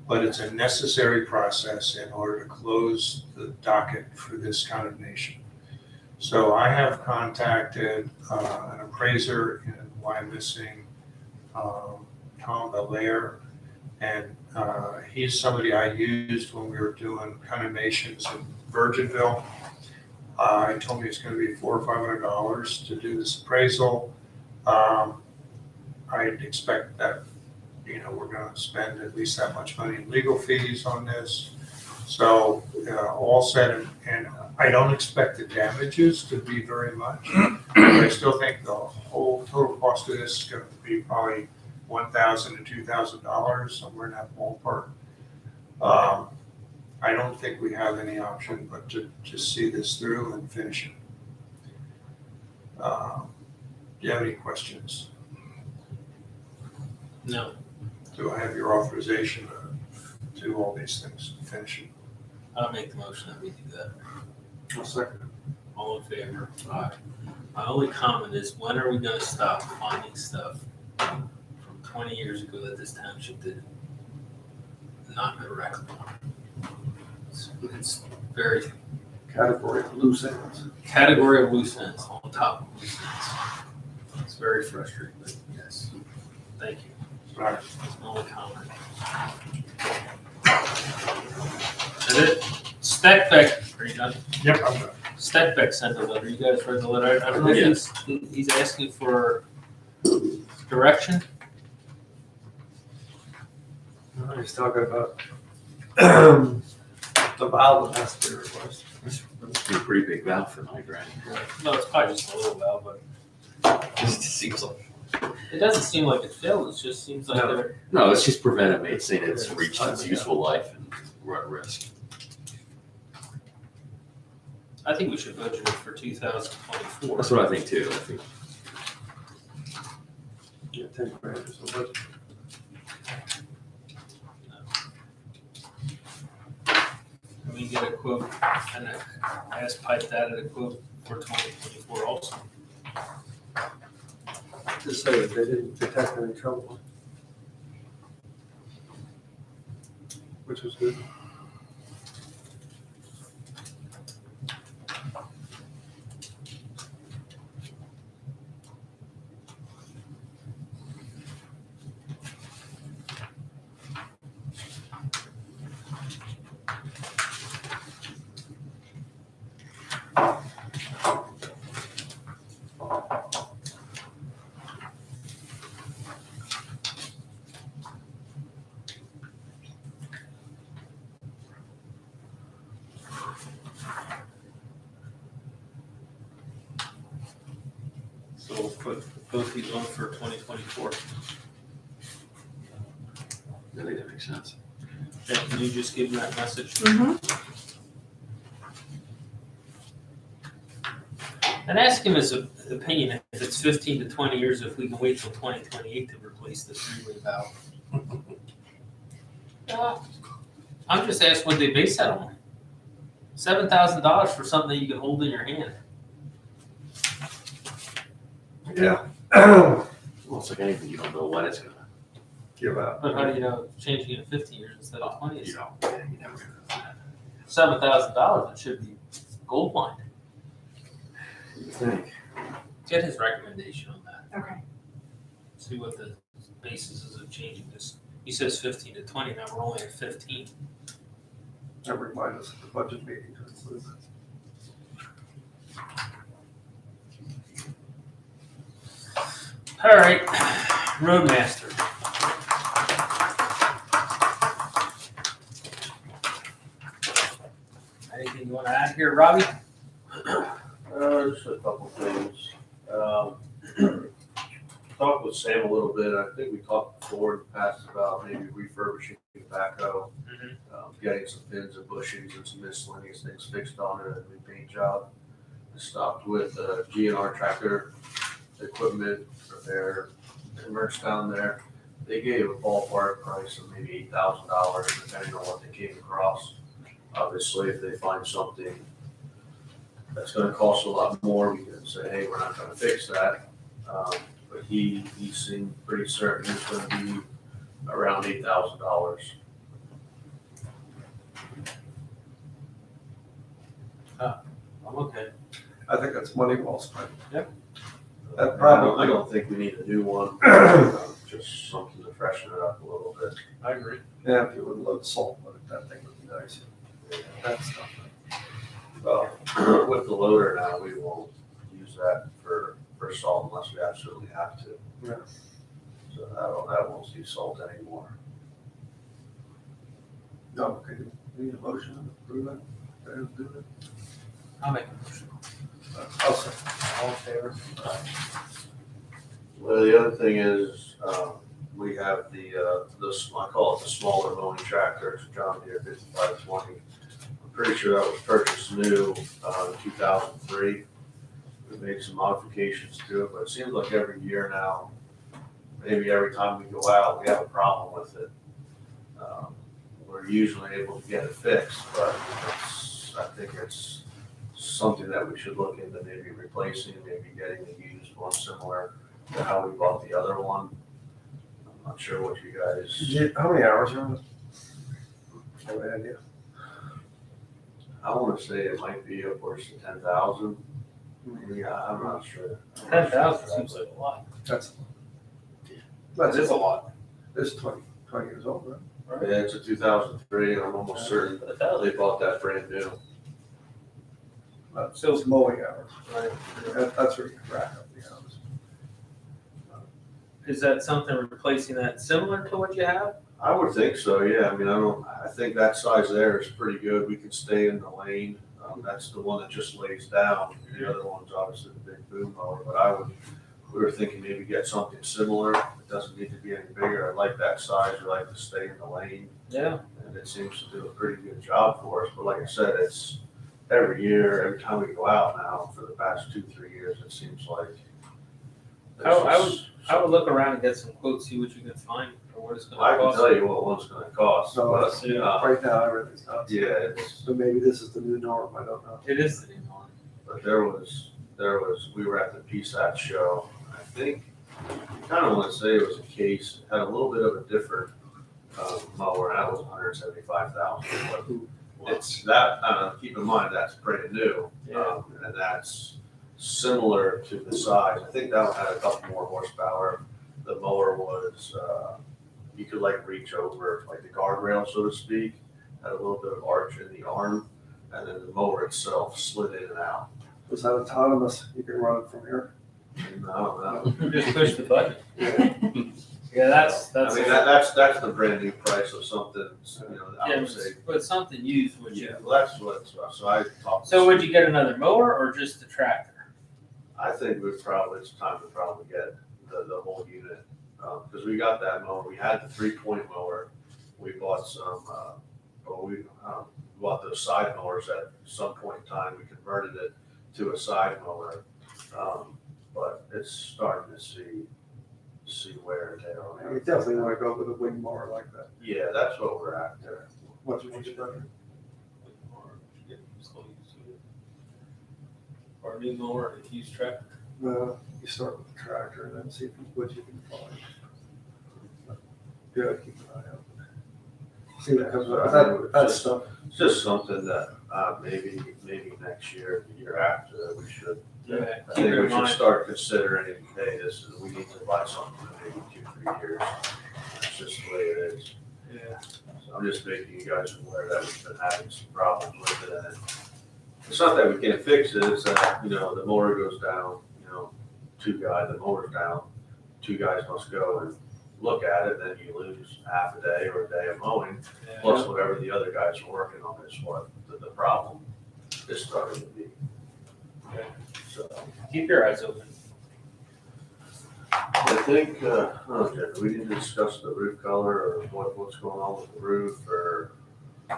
But it's a necessary process in order to close the docket for this condemnation. So I have contacted an appraiser in Wyomissing, Tom Belair, and he's somebody I used when we were doing condemnations in Virginville. He told me it's going to be $400 or $500 to do this appraisal. I'd expect that, we're going to spend at least that much money in legal fees on this. So all said, and I don't expect the damages to be very much. But I still think the whole total cost of this is going to be probably $1,000 to $2,000, somewhere in that ballpark. I don't think we have any option but to just see this through and finish it. Do you have any questions? No. Do I have your authorization to do all these things, finish it? I'll make the motion that we do that. I'll second. All in favor? Aye. My only comment is, when are we gonna stop finding stuff from 20 years ago that this township did not get a record on? It's very Category of loose ends. category of loose ends on top of loose ends. It's very frustrating, but yes, thank you. All right. That's my only comment. Is it? Stetbeck, are you done? Yep, I'm done. Stetbeck sent a letter. You guys read the letter? I don't know if he's asking for direction. He's talking about the valve that has to be replaced. Must be a pretty big valve for my granny. No, it's probably just a little valve, but Just seems like. it doesn't seem like it failed. It just seems like No. they're. No, it's just preventive maintenance, saying it's reached its useful life and we're at risk. I think we should budget it for 2024. That's what I think too. I think Yeah, 10 grand or something. Can we get a quote and ask Pipe that at a quote for 2024 also? Just say that they didn't detect any trouble. Which was good. So we'll put both these on for 2024. I think that makes sense. Yeah, can you just give them that message? Mm-hmm. And ask him his opinion, if it's 15 to 20 years, if we can wait till 2028 to replace the three-way valve. I'm just asking what they base that on. $7,000 for something that you can hold in your hand. Yeah. Well, it's like anything, you don't know when it's gonna, Give out. But how do you know changing it in 15 years instead of 20? you know, yeah, you never know. $7,000, it should be gold mine. You think? Get his recommendation on that. Okay. See what the basis is of changing this. He says 15 to 20, now we're only at 15. That remind us of the budget meeting to include that. All right, Roadmaster. Anything you want to add here, Robbie? Just a couple things. Talked with Sam a little bit. I think we talked before in the past about maybe refurbishing the backhoe, getting some pins and bushings and some miscellaneous things fixed on it, and a paint job. I stopped with GNR tractor equipment for their merch down there. They gave a ballpark price of maybe $8,000, depending on what they came across. Obviously, if they find something that's gonna cost a lot more, we can say, hey, we're not gonna fix that. But he seemed pretty certain it's gonna be around $8,000. I'm okay. I think that's money well spent. Yep. That probably- I don't think we need a new one, just something to freshen it up a little bit. I agree. Yeah, if you would load salt with it, that thing would be nice. That stuff. Well, with the loader now, we won't use that for salt unless we absolutely have to. Yeah. So that won't use salt anymore. No, okay, need a motion to approve it? Let's do it. I'll make a motion. I'll say. All in favor? Well, the other thing is, we have I call it the smaller mowing tractor, it's John Deere 5520. I'm pretty sure that was purchased new, in 2003. We made some modifications to it, but it seems like every year now, maybe every time we go out, we have a problem with it. We're usually able to get it fixed, but I think it's something that we should look into maybe replacing, maybe getting a used one similar to how we bought the other one. I'm not sure what you guys, How many hours are on it? No idea. I wanna say it might be upwards to 10,000. Yeah, I'm not sure. 10,000 seems like a lot. That's, That is a lot, it's 20 years old, right? right? Yeah, it's a 2003, and I'm almost certain For 1,000. they bought that brand new. But So- it's mowing hours. Right. That's where you can rack up the hours. Is that something replacing that similar to what you have? I would think so, yeah. I mean, I think that size there is pretty good. We can stay in the lane. That's the one that just lays down. The other one's obviously the big boom mower, but we were thinking maybe get something similar. It doesn't need to be any bigger. I like that size. I like to stay in the lane. Yeah. And it seems to do a pretty good job for us. But like I said, it's every year, every time we go out now, for the past 2-3 years, it seems like. I would look around and get some quotes, see what you can find or what it's gonna I can cost. tell you what one's gonna cost, So, but, right now, everything's nuts. yeah, it's, So maybe this is the new norm, I don't know. It is the new one. but there was, we were at the PSAT show. I think, I kind of want to say it was a case, it had a little bit of a different, mower, and that was 175,000. But it's that, keep in mind, that's brand new. Yeah. And that's similar to the size. I think that one had a couple more horsepower. The mower was, you could like reach over like the guardrail, so to speak, had a little bit of arch in the arm, and then the mower itself slid in and out. Was that autonomous? You can run it from here? No. Just push the button. Yeah, that's. I mean, that's the brand new price of something, you know, I Yeah, would say. but something used, would you? Yeah, well, that's what, so I talked. So would you get another mower or just the tractor? I think it's time to probably get the whole unit, because we got that mower, we had the 3-point mower, we bought some, we bought those side mowers at some point in time, we converted it to a side mower, but it's starting to see wear and tear on You it. definitely want to go with a wing mower like that. Yeah, that's what we're at there. Much better. Or a new mower, or a used tractor? You start with the tractor and then see what you can find. Yeah, keep an eye out. See what comes up. That's stuff. It's just something that, maybe next year, the year after, that we should, Yeah. I Keep think it we in should mind. start considering, hey, we need to buy something in maybe 2-3 years. It's just the way it is. Yeah. So I'm just making you guys aware that we've been having some problems with it. And it's not that we can't fix it, it's that, you know, the mower goes down, you know, the mower's down, 2 guys must go and look at it, then you lose half a day or a day of mowing, Yeah. plus whatever the other guys are working on is what the problem is starting to be. Okay. So, Keep your eyes open. I think, do we need to discuss the roof color or what's going on with the roof or?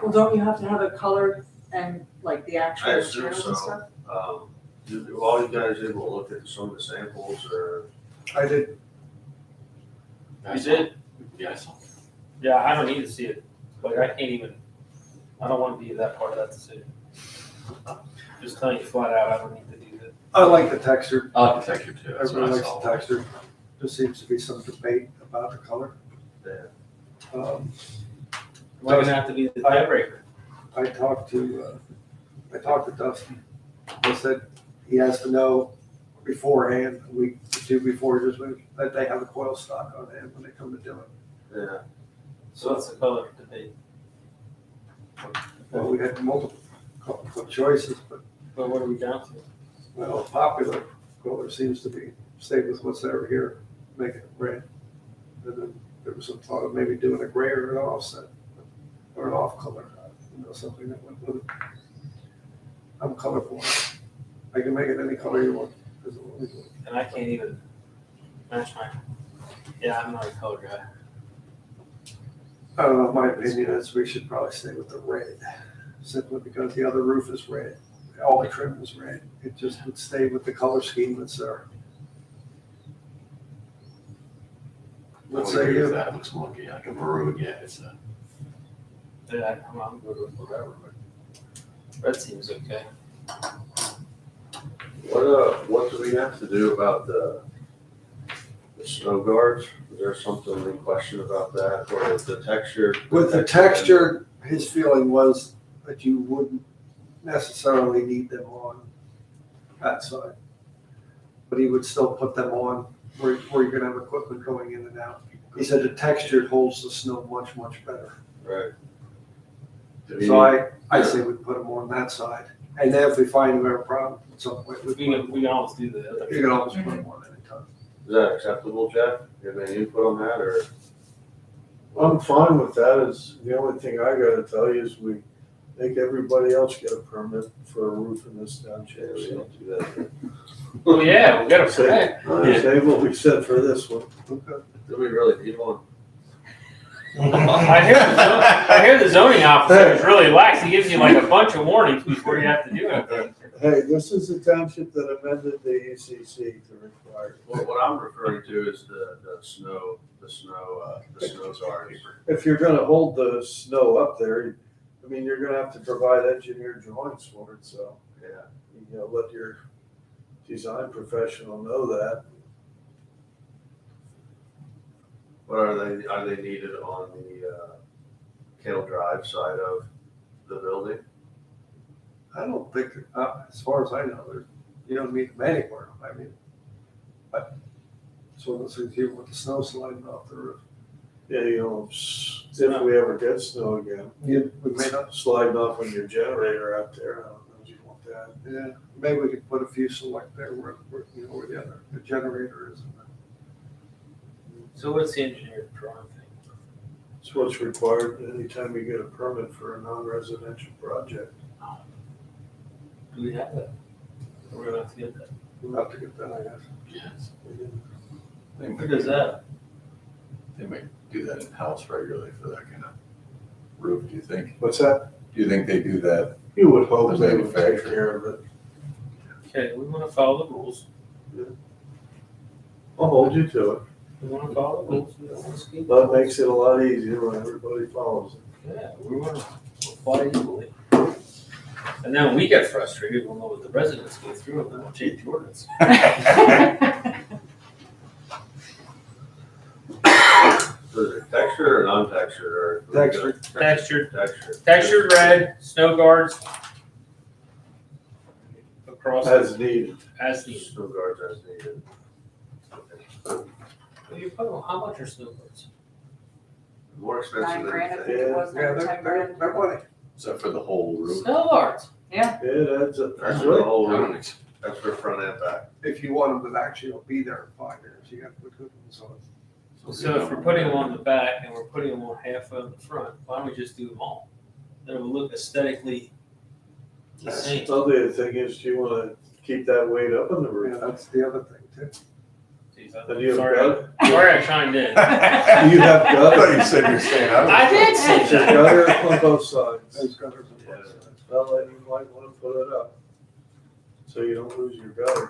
Well, don't you have to have it colored and like the actual I assume materials and so. stuff? Do all you guys able to look at some of the samples or? I did, You did? Yeah, I saw. Yeah, I don't need to see it, but I can't even, I don't want to be that part of that decision. Just telling you flat out, I don't need to do that. I like the texture. I like the texture too. That's what Everybody I likes saw. the texture. There seems to be some debate about the color. Yeah. We're gonna have to be the tiebreaker. I talked to Dustin. He said he has to know beforehand, a week or 2 before, just that they have a coil stock on hand when they come to do it. Yeah. So what's the color debate? Well, we had multiple choices, but, But what are we down to? well, popular color seems to be stay with what's over here, make it red. And then there was some thought of maybe doing a gray or an offset, or an off color, something that went with it. I'm colorful. I can make it any color you want. And I can't even match my, yeah, I'm not a color guy. I don't know, my opinion is we should probably stay with the red, simply because the other roof is red. All the trim is red. It just would stay with the color scheme that's there. Let's I say agree with you, that. It looks monkey, like a maroon, yeah, it's a. Yeah, I'm good with whatever, but red seems okay. What do we have to do about the snow guards? Is there something in question about that or the texture? with the texture, his feeling was that you wouldn't necessarily need them on that side. But he would still put them on where you're gonna have equipment going in and out. He said the texture holds the snow much, much better. Right. So I say we put them on that side. And then if we find we have a problem at some point, we We can always do the other. you can always put them on anytime. Is that acceptable, Jeff? You have any input on that, or? I'm fine with that. Is the only thing I gotta tell you is we make everybody else get a permit for a roof in this township. We So don't do that. Oh, yeah, we got a permit. say what we said for this one. Do we really need one? I hear the zoning officer is really lax. He gives you like a bunch of warnings before you have to do anything. Hey, this is a township that amended the UCC to require. What I'm referring to is the snow czar. If you're gonna hold the snow up there, I mean, you're gonna have to provide engineered drawings for it, so. Yeah. You know, let your design professional know that. What are they needed on the Kale Drive side of the building? I don't think, as far as I know, you don't need them anywhere. I mean, but it's one of those things here with the snow sliding off the roof. Yeah, you know, if we ever get snow again, We may not, sliding off on your generator out there, I don't know if you want that. yeah, maybe we could put a few select there where where the generator is. So what's the engineered drawing thing? It's what's required anytime you get a permit for a non-residential project. Do we have that? We're gonna have to get that. We'll have to get that, I guess. Yes. They Who might, does that? they might do that in-house regularly for that kind of roof, do you think? What's that? Do you think they do that? You would hope The they would take manufacturer. care of it. Okay, we wanna follow the rules. I'll hold you to it. We wanna follow the rules. We don't wanna skip. That makes it a lot easier when everybody follows it. Yeah, we wanna apply equally. And then when we get frustrated, we'll know what the residents go through and then we'll change the ordinance. Is it textured or non-textured or? Textured. Textured, Textured. textured red, snow guards. Across As needed. as needed. Snow guards as needed. You put on, how much are snow guards? More expensive than. $9,000, I you think it was, Yeah, number they're 10 grand. money. Is that for the whole roof? Snow guards. Yeah, that's a, That's for the whole roof. That's for front and back. If you want them to actually be there in 5 years, you have to put good ones on. So if we're putting them on the back and we're putting them on half on the front, why don't we just do them all? Then it will look aesthetically the same. the other thing is, do you wanna keep that weight up on the Yeah, roof? that's the other thing too. Jeez, And you have sorry I chimed in. You have I thought gutter, you said you were staying out of it. I did say there's that. gutter on both sides. Those gutters on both sides. Well, then you might wanna put it up, so you don't lose your gutter.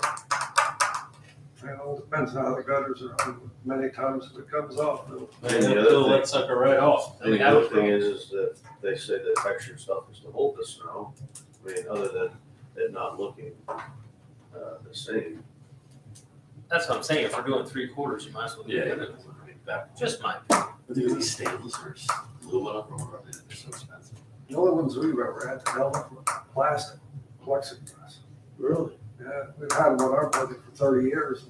It all depends on how the gutters are. Many times if it comes off, it'll And the Fill other that sucker right off. thing, and the other thing is that they say the textured stuff is to hold the snow. I mean, other than it not looking, the same. That's what I'm saying. If we're doing 3/4, you might as well do Yeah, it. that, Just my. but they're these stainless or aluminum or they're so expensive. The only ones we've ever had to develop were plastic, plexiglass. Really? Yeah, we've had them on our building for 30 years.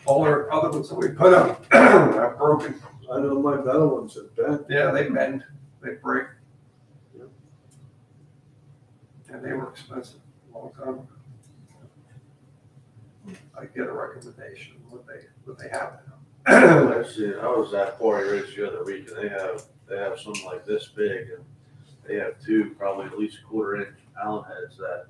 All our other ones that we put up have broken. I know my metal ones have bent. Yeah, they bend, they break. Yep. And they were expensive a long time ago. I get a recommendation what they have now. Actually, I was at Quarry Ridge the other week and they have some like this big and they have two, probably at least 1/4 inch Allen heads that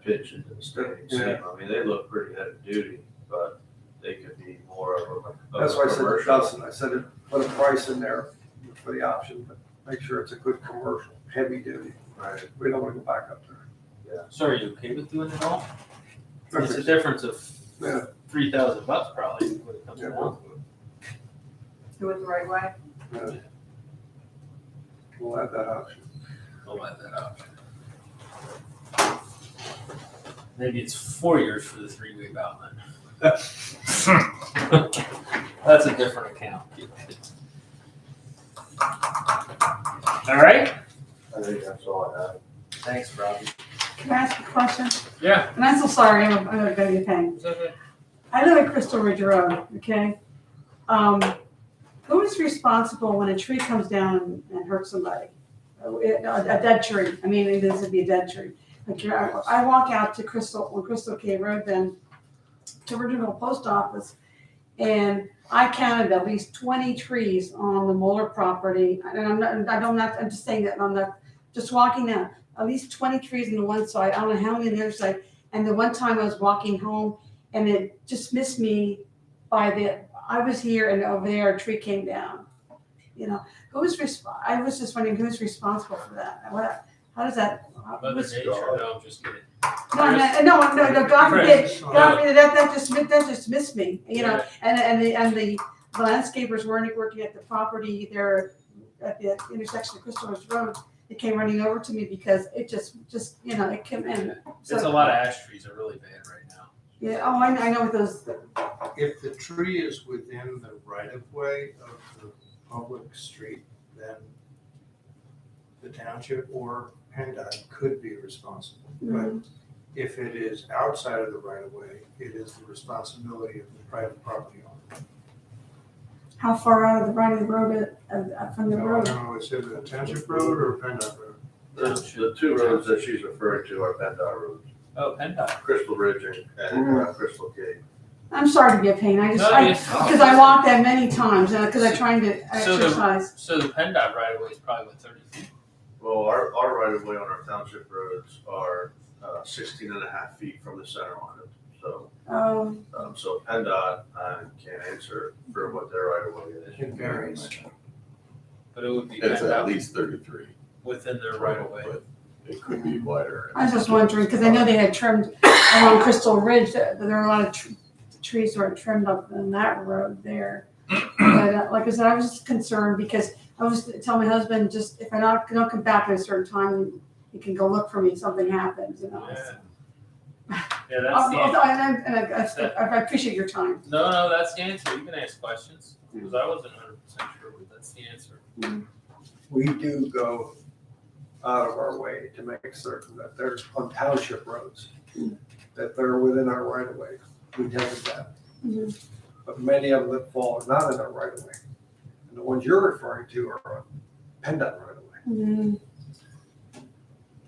pitch into the standing seam. I mean, they look pretty heavy duty, but they could be more of a. That's why I said to commercial. Dustin, I said, put a price in there for the option, but make sure it's a good commercial, heavy duty. Right. We don't want to go back up there. So are you okay with doing it all? It's a difference of Yeah. $3,000 probably when it comes Yeah, down to it. Do it the right way. We'll add that option. I'll add that option. Maybe it's 4 years for the 3-way bout then. That's a different account. All right? I think that's all I have. Thanks, Robbie. Can I ask a question? Yeah. And I'm so sorry, I'm gonna be a pain. It's okay. I live at Crystal Ridge Road, okay? Who is responsible when a tree comes down and hurts somebody? A dead tree, I mean, it is to be a dead tree. Like, I walk out to on Crystal Cave Road then, to original post office, and I counted at least 20 trees on the Moeller property, and I'm just saying that, I'm not, just walking down, at least 20 trees on the one side, I don't know how many on the other side, and the one time I was walking home, and it just missed me I was here and over there, a tree came down. You know, I was just wondering who's responsible for that? How does that? Mother Nature, no, I'm just kidding. No, God forbid, Chris, that just missed me, you know, and the landscapers weren't working at the property there at the intersection of Crystal Ridge Road. They came running over to me because it just, you know, it came in. It's a lot of ash trees are really bad right now. Yeah, oh, I know what those, If the tree is within the right of way of the public street, then the township or PennDOT could be responsible. But if it is outside of the right of way, it is the responsibility of the private property owner. how far out of the right of the road, from the So I road? don't know, is it a township road or a PennDOT road? The two roads that she's referring to are PennDOT roads, Oh, PennDOT. Crystal Ridge and Crystal Cave. I'm sorry to be a pain, No, because I walk that many times, because I'm trying to exercise. So the PennDOT right away is probably what, 30 feet? Well, our right of way on our township roads are 16 and a half feet from the center line. So, so PennDOT, I can't answer for what their right of way is. It varies. But it would be It's at PennDOT least 33, within their right of way. but it could be wider. I was just wondering, because I know they had trimmed along Crystal Ridge, there were a lot of trees were trimmed up in that road there. But like I said, I was just concerned because I was telling my husband, just if I don't come back at a certain time, he can go look for me if something happens, you know. Yeah, that's the answer. I appreciate your time. No, that's the answer. You can ask questions, because I wasn't 100% sure, but that's the answer. We do go out of our way to make certain that they're on township roads, that they're within our right of way. We tell them that. Mhm. But many of them that fall are not in our right of way. And the ones you're referring to are on PennDOT right of way. Mhm.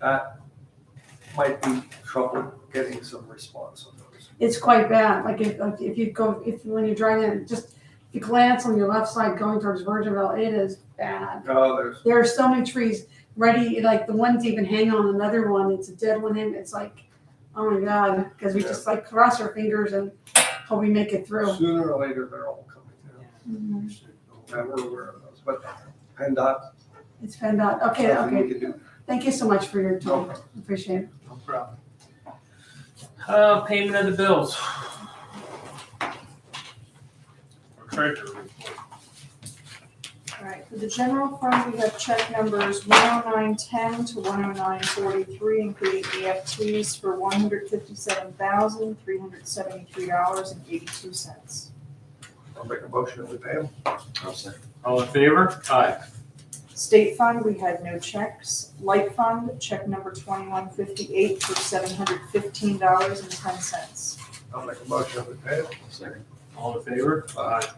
That might be trouble getting some response on those. It's quite bad, like when you're driving, just if you glance on your left side going towards Virginville, it is bad. Oh, There are so many trees ready, like the ones even hang on another one, it's a dead one, and it's like, oh my God, because we just like cross our fingers and hope we make it through. Sooner or later, they're all coming down. And we're aware of those, but PennDOT, It's PennDOT, okay, nothing we okay, can do. thank you so much for your time, appreciate it. No problem. Payment of the bills. Or treasurer report. All right, for the general fund, we have check numbers 10910 to 10943, including EFTs for $157,373.82. I'll make a motion to pay them. All in favor? Aye. State fund, we had no checks. Light fund, check number 2158 for $715.10. I'll make a motion to pay them. All in favor? Aye.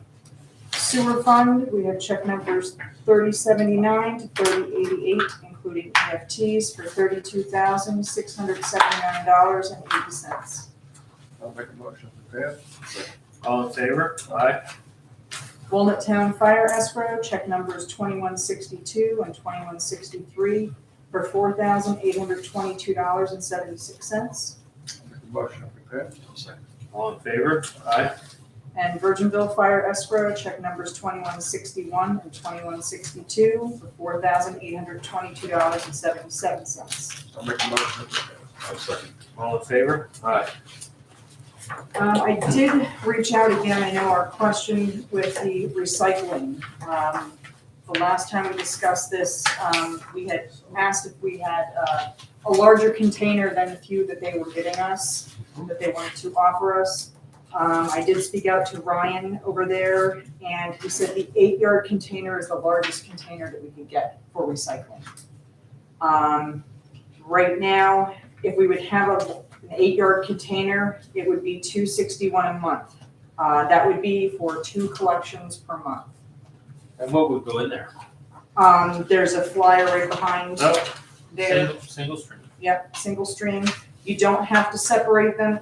Sewer fund, we have check numbers 3079 to 3088, including EFTs for $32,679.80. I'll make a motion to pay them. All in favor? Aye. Walnut Town Fire Escrow, check numbers 2162 and 2163 for $4,822.76. Make a motion to pay them. All in favor? Aye. And Virginville Fire Escrow, check numbers 2161 and 2162 for $4,822.77. I'll make a motion to pay them. All in favor? Aye. I did reach out again, I know our question with the recycling. The last time we discussed this, we had asked if we had a larger container than the few that they were giving us, that they wanted to offer us. I did speak out to Ryan over there, and he said the 8-yard container is the largest container that we could get for recycling. Right now, If we would have an 8-yard container, it would be $261 a month. That would be for 2 collections per month. And what would go in there? There's a flyer right behind there. Single stream. Yep, single stream. You don't have to separate them,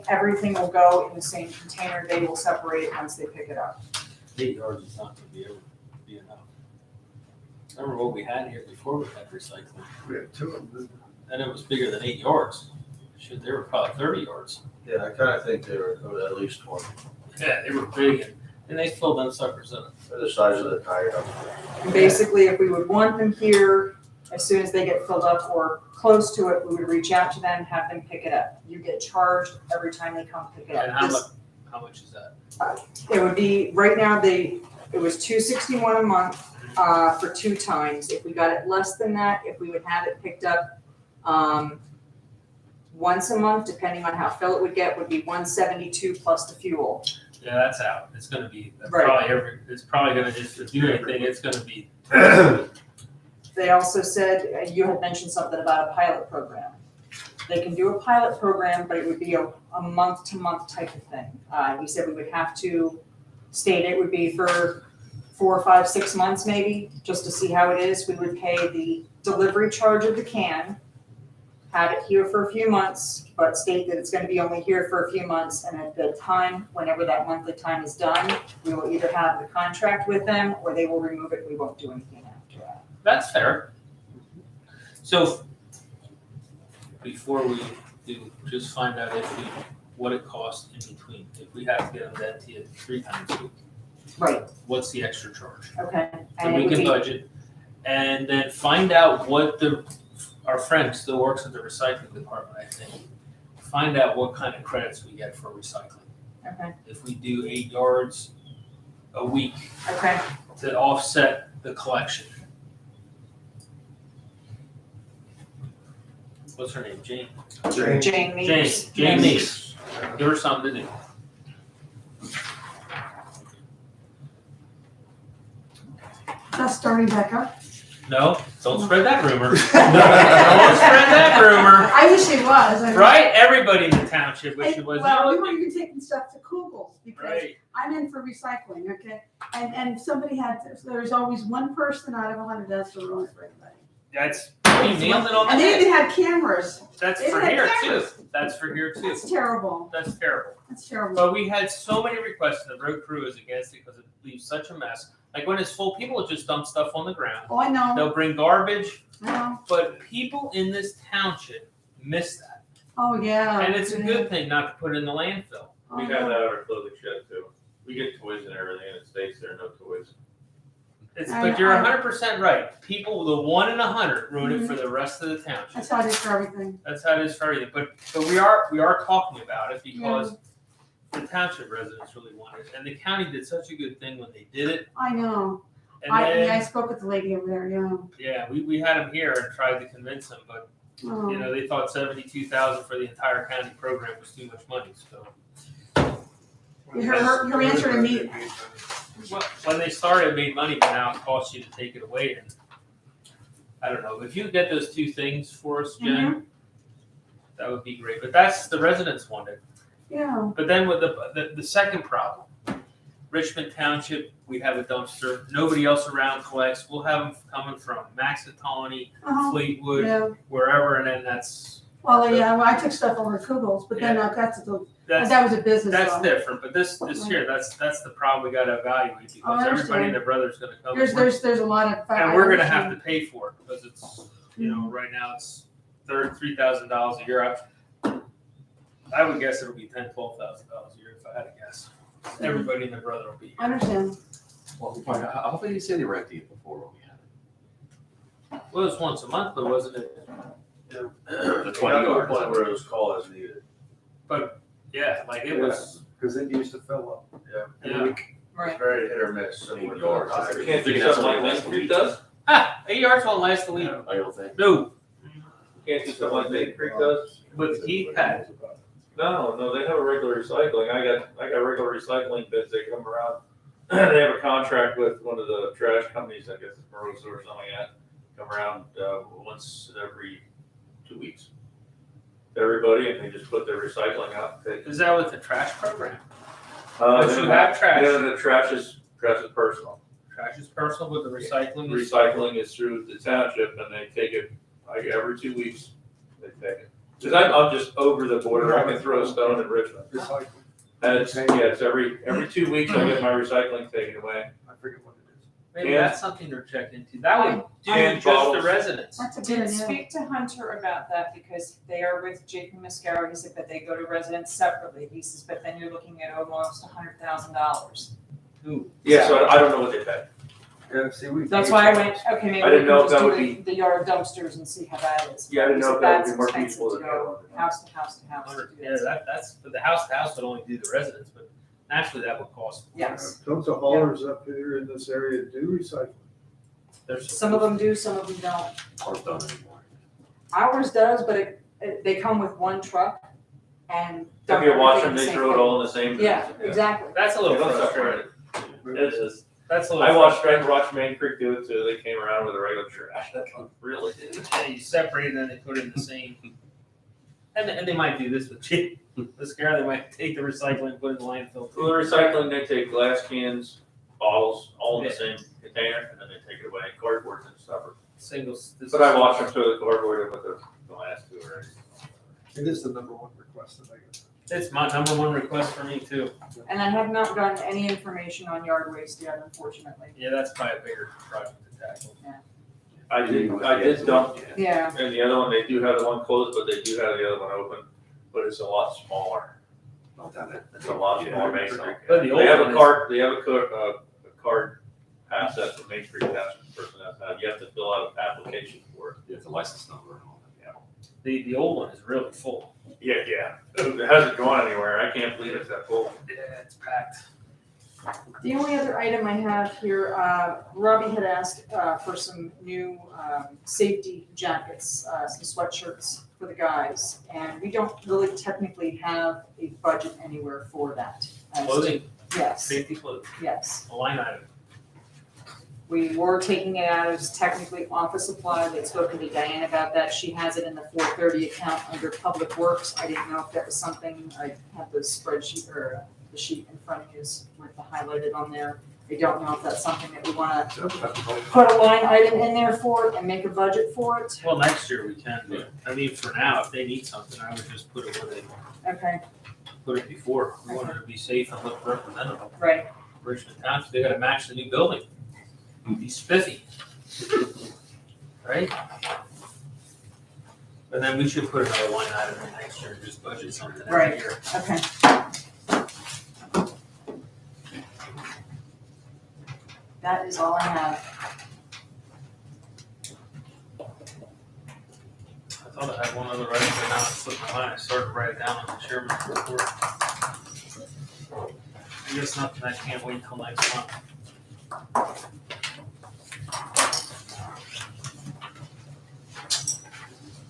everything will go in the same container. They will separate it once they pick it up. 8 yards is not gonna be enough. Remember what we had here before we had recycling? We have 2 of them. And it was bigger than 8 yards. Shit, they were probably 30 yards. Yeah, I kinda think they were at least 20. Yeah, they were big and they filled them suckers in. They're the size of the tire dump. And basically, if we would want them here, as soon as they get filled up or close to it, we would reach out to them, have them pick it up. You get charged every time they come pick it up. And how much is that? It would be, right now, it was $261 a month, for 2 times. If we got it less than that, if we would have it picked up, once a month, depending on how fill it would get, would be $172 plus the fuel. Yeah, that's out. It's gonna be, Right. it's probably gonna just, to do anything, it's gonna be. They also said, you had mentioned something about a pilot program. They can do a pilot program, but it would be a month-to-month type of thing. He said we would have to state it would be for 4, 5, 6 months maybe, just to see how it is. We would pay the delivery charge of the can, have it here for a few months, but state that it's gonna be only here for a few months, and at the time, whenever that monthly time is done, we will either have the contract with them, or they will remove it, we won't do anything after that. That's fair. So before we do, just find out what it costs in between. If we have to get them empty 3 times a week, Right, what's the extra charge? okay. So And it we would can be, budget. And then find out what our friend still works at the recycling department, I think. Find out what kind of credits we get for recycling. okay, If we do 8 yards a week okay. to offset the collection. What's her name? Jane? Jane Meeks. Jane Meeks. Give her something to do. That's starting back up. No, don't spread that rumor. Don't spread that rumor. I wish it was. I mean- Right? Everybody in the township wish it was. Well, we were even taking stuff to Kugel's because Right. I'm in for recycling, okay? And somebody there's always one person out of 100 that's to ruin it for everybody. That's, you nailed it on the And they head. even had cameras. That's they for had here cameras. too. That's for here too. That's terrible. That's terrible. That's terrible. But we had so many requests, and the road crew is against it because it leaves such a mess. Like when it's full, people will just dump stuff on the ground. Oh, I know. They'll bring garbage, I know. but people in this township miss that. Oh, yeah. And it's a good thing not to put it in the landfill. Oh, We have yeah. that at our clothing shed too. We get toys and everything and it stays there, no toys. But you're 100% right. People, the 1 in 100 ruin it for the rest of the township. That's how it is for everything. That's how it is for everything. But we are talking about it because the township residents really want it. And the county did such a good thing when they did it. I know. And I then, spoke with the lady over there, yeah. we had them here and tried to convince them, but Oh. you know, they thought $72,000 for the entire county program was too much money. So Her answer to me, well, when they started, it made money, but now it costs you to take it away. And I don't know. If you get those 2 things for us, Jen, that would be great. But that's the residents wanted. yeah. But then with the second problem, Richmond Township, we have a dumpster. Nobody else around collects. We'll have them coming from Maxatawny, Uh-huh. Fleetwood, Yeah. wherever, and then that's Well, yeah, I took stuff over to Kugel's, but then that was a business. that's though. different. But this here, that's the problem we got to evaluate because I everybody and understand. their brother's going to come. There's a lot of. And we're gonna have to pay for it because it's, you know, right now it's $3,000 a year. I would guess it'll be $10,000-$12,000 a year if I had to guess. Everybody and their brother will be I here. understand. Well, how often did you say they were empty before when we had it? Well, it was once a month, but wasn't it? The We 20 got to a yards. point where it was called as needed. Yeah, like it was. Because it used to fill up. Yeah. It's Right. very hit or miss. And with our tires. Can't do something like Main Creek does? 8 yards won't last a week. I don't think. No, Can't do something like Main Creek does? but he had. No, they have a regular recycling. I got regular recycling bins. They come around. They have a contract with one of the trash companies, I guess it's Moroso or something like that. Come around once every 2 weeks. to everybody, and they just put their recycling out. Is that with the trash program? Uh, But you have trash. Yeah, the trash is personal. Trash is personal, but the recycling is. Recycling is through the township, and they take it, like, every 2 weeks, they take it. Cause I'm just over the border, I can throw a stone in Richmond. Recycle. And it's every 2 weeks I get my recycling taken away. I forget what it is. Maybe Yeah. that's something to check into. That would do And just the bottles. residents. That's a good Did idea. speak to Hunter about that because they are with Jake Mascaro. He said that they go to residents separately. He says, but then you're looking at almost $100,000. Ooh. Yeah, so I don't know what they pay. Yeah, see, we. That's why I went, okay, maybe I we didn't know can if just that would do the yard dumpsters and see how that is. Yeah, I didn't know if that would be more That's people expensive than to go house to house to house to do Yeah, that. that's, but the house to house would only do the residents, but naturally that would cost. Yes, Don't the haulers up here in this area do recycling? There's some of them do, some of them don't. Ours don't anymore. Ours does, but they come with one truck and If dump you watch everything them, in the they same throw it thing. all in the same. Yeah, exactly. That's a little They don't frustrating. separate it. It is. That's a little. I watched frustrating. Main Creek do it too. They came around with a regular trash. That's really did. Yeah, you separate and then they put it in the same. And they might do this with cheap. This guy, they might take the recycling and put it in the landfill. For the recycling, they take glass cans, bottles, all in the Yeah. same container, and then they take it away. Cardboards and stuff. Singles. But I watched them throw the cardboard in with the glass too, right? It is the number one request that I get. It's my number one request for me too. And I have not gotten any information on yard waste yet, unfortunately. Yeah, that's probably a bigger project to tackle. I did dump, Yeah, and the other one, they do have the one closed, but they do have the other one open, but it's a lot smaller. Not that. It's a lot smaller Mason. But the old They have one a is- card, a card pass that the Main Street person has had. You have to fill out an application for it. You have the license number and all that. The old one is really full. Yeah. It hasn't gone anywhere. I can't believe it's that full. Yeah, it's packed. the only other item I have here, Robbie had asked for some new safety jackets, some sweatshirts for the guys. And we don't really technically have a budget anywhere for that. Clothing, Yes, safety clothing, yes. a line item. We were taking it out as technically office supply. They'd spoken to Diane about that. She has it in the 430 account under Public Works. I didn't know if that was something, I have the spreadsheet or the sheet in front of you with the highlighted on there. I don't know if that's something that we wanna put a line item in there for it and make a budget for it. Well, next year we can, but I mean, for now, if they need something, I would just put it where they Okay, put it before. We want it to be safe and look representative. right. Richmond Township, they gotta match the new building. Be spiffy. Right? But then we should put another line item in next year, just budget something every Right. year. Okay. That is all I have. I thought I had one other item, but now it slipped my mind. I started to write it down on the chairman's report. I guess nothing, I can't wait till next month.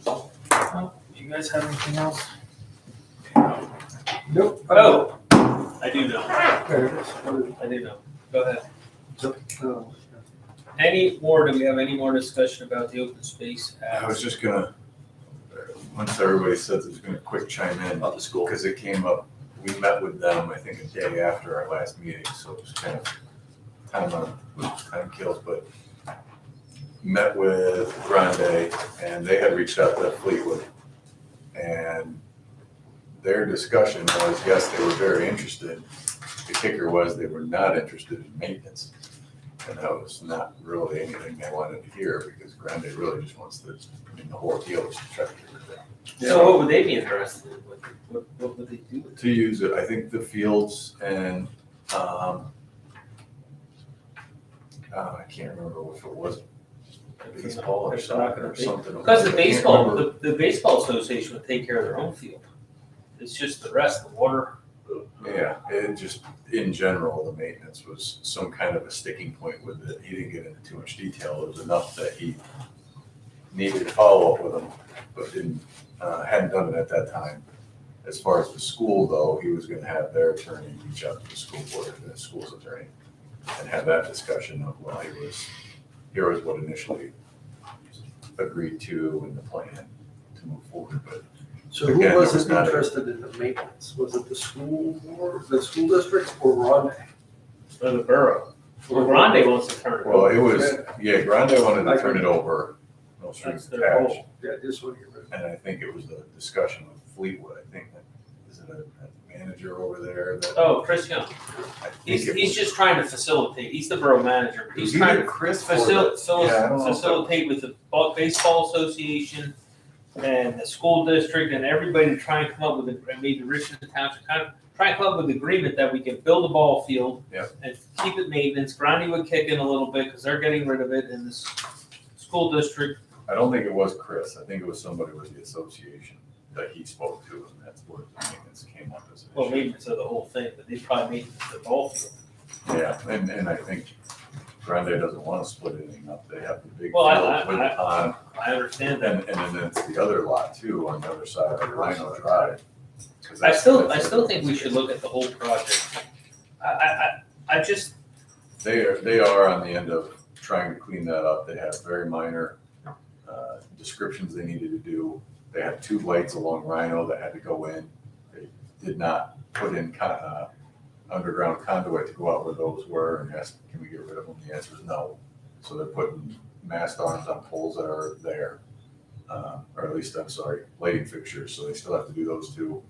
Well, you guys have anything else? Nope. Oh, I do know. There it is. I do know. Go ahead. Oh, Any more, do we have any more discussion about the open space? I was just gonna, once everybody says it's gonna quick chime in, About the school. because it came up, we met with them, I think, a day after our last meeting, so it was kind of time kills, but met with Grande, and they had reached out to Fleetwood. And their discussion was, yes, they were very interested. The kicker was they were not interested in maintenance. And that was not really anything they wanted to hear, because Grande really just wants to, I mean, the whole deal is to try to get rid of it. So what would they be interested in? What would they do with it? To use it, I think the fields and, I can't remember if it was baseball or soccer or something. Because the I can't baseball, remember. the baseball association would take care of their own field. It's just the rest, the water. Yeah, it just, in general, the maintenance was some kind of a sticking point with it. He didn't get into too much detail. It was enough that he needed to follow up with them, but didn't, hadn't done it at that time. As far as the school, though, he was gonna have their attorney reach out to the school board, the school's attorney, and have that discussion of, well, here was what initially agreed to in the plan to move forward, but So who Again, there was wasn't not a- interested in the maintenance? Was it the school board, the school district, or Rodney? For the borough. Well, Grande wants to turn it Well, over. it was, yeah, Grande wanted to turn it over, no strings That's their attached. goal. Yeah, just want to get rid of it. And I think it was a discussion with Fleetwood, I think, is it a manager over there that? Oh, Chris Young. I think He's it he's was- just trying to facilitate. He's the borough manager. He's It was trying either to Chris or the- yeah, I don't know if that- facilitate with the baseball association and the school district and everybody to try and come up with and maybe Richmond Township, kind of try and come up with an agreement that we can build a ball field. Yep. And keep it maintenance. Grande would kick in a little bit because they're getting rid of it, and the school district. I don't think it was Chris, I think it was somebody with the association that he spoke to, and that's where the maintenance came up as an Well, issue. maintenance of the whole thing, but they probably made the ball field. Yeah, and I think Grande doesn't want to split anything up, they have the big Well, field with the pond, I understand that. and then it's the other lot too, on the other side of Rhino Drive. 'Cause I that's- still that's- think we should look at the whole project. I just, They are on the end of trying to clean that up. They have very minor descriptions they needed to do. They had 2 lights along Rhino that had to go in. They did not put in underground conduit to go out where those were and asked, can we get rid of them? The answer is no. So they're putting mast arms on poles that are there, or at least, I'm sorry, lighting fixtures. So they still have to do those 2.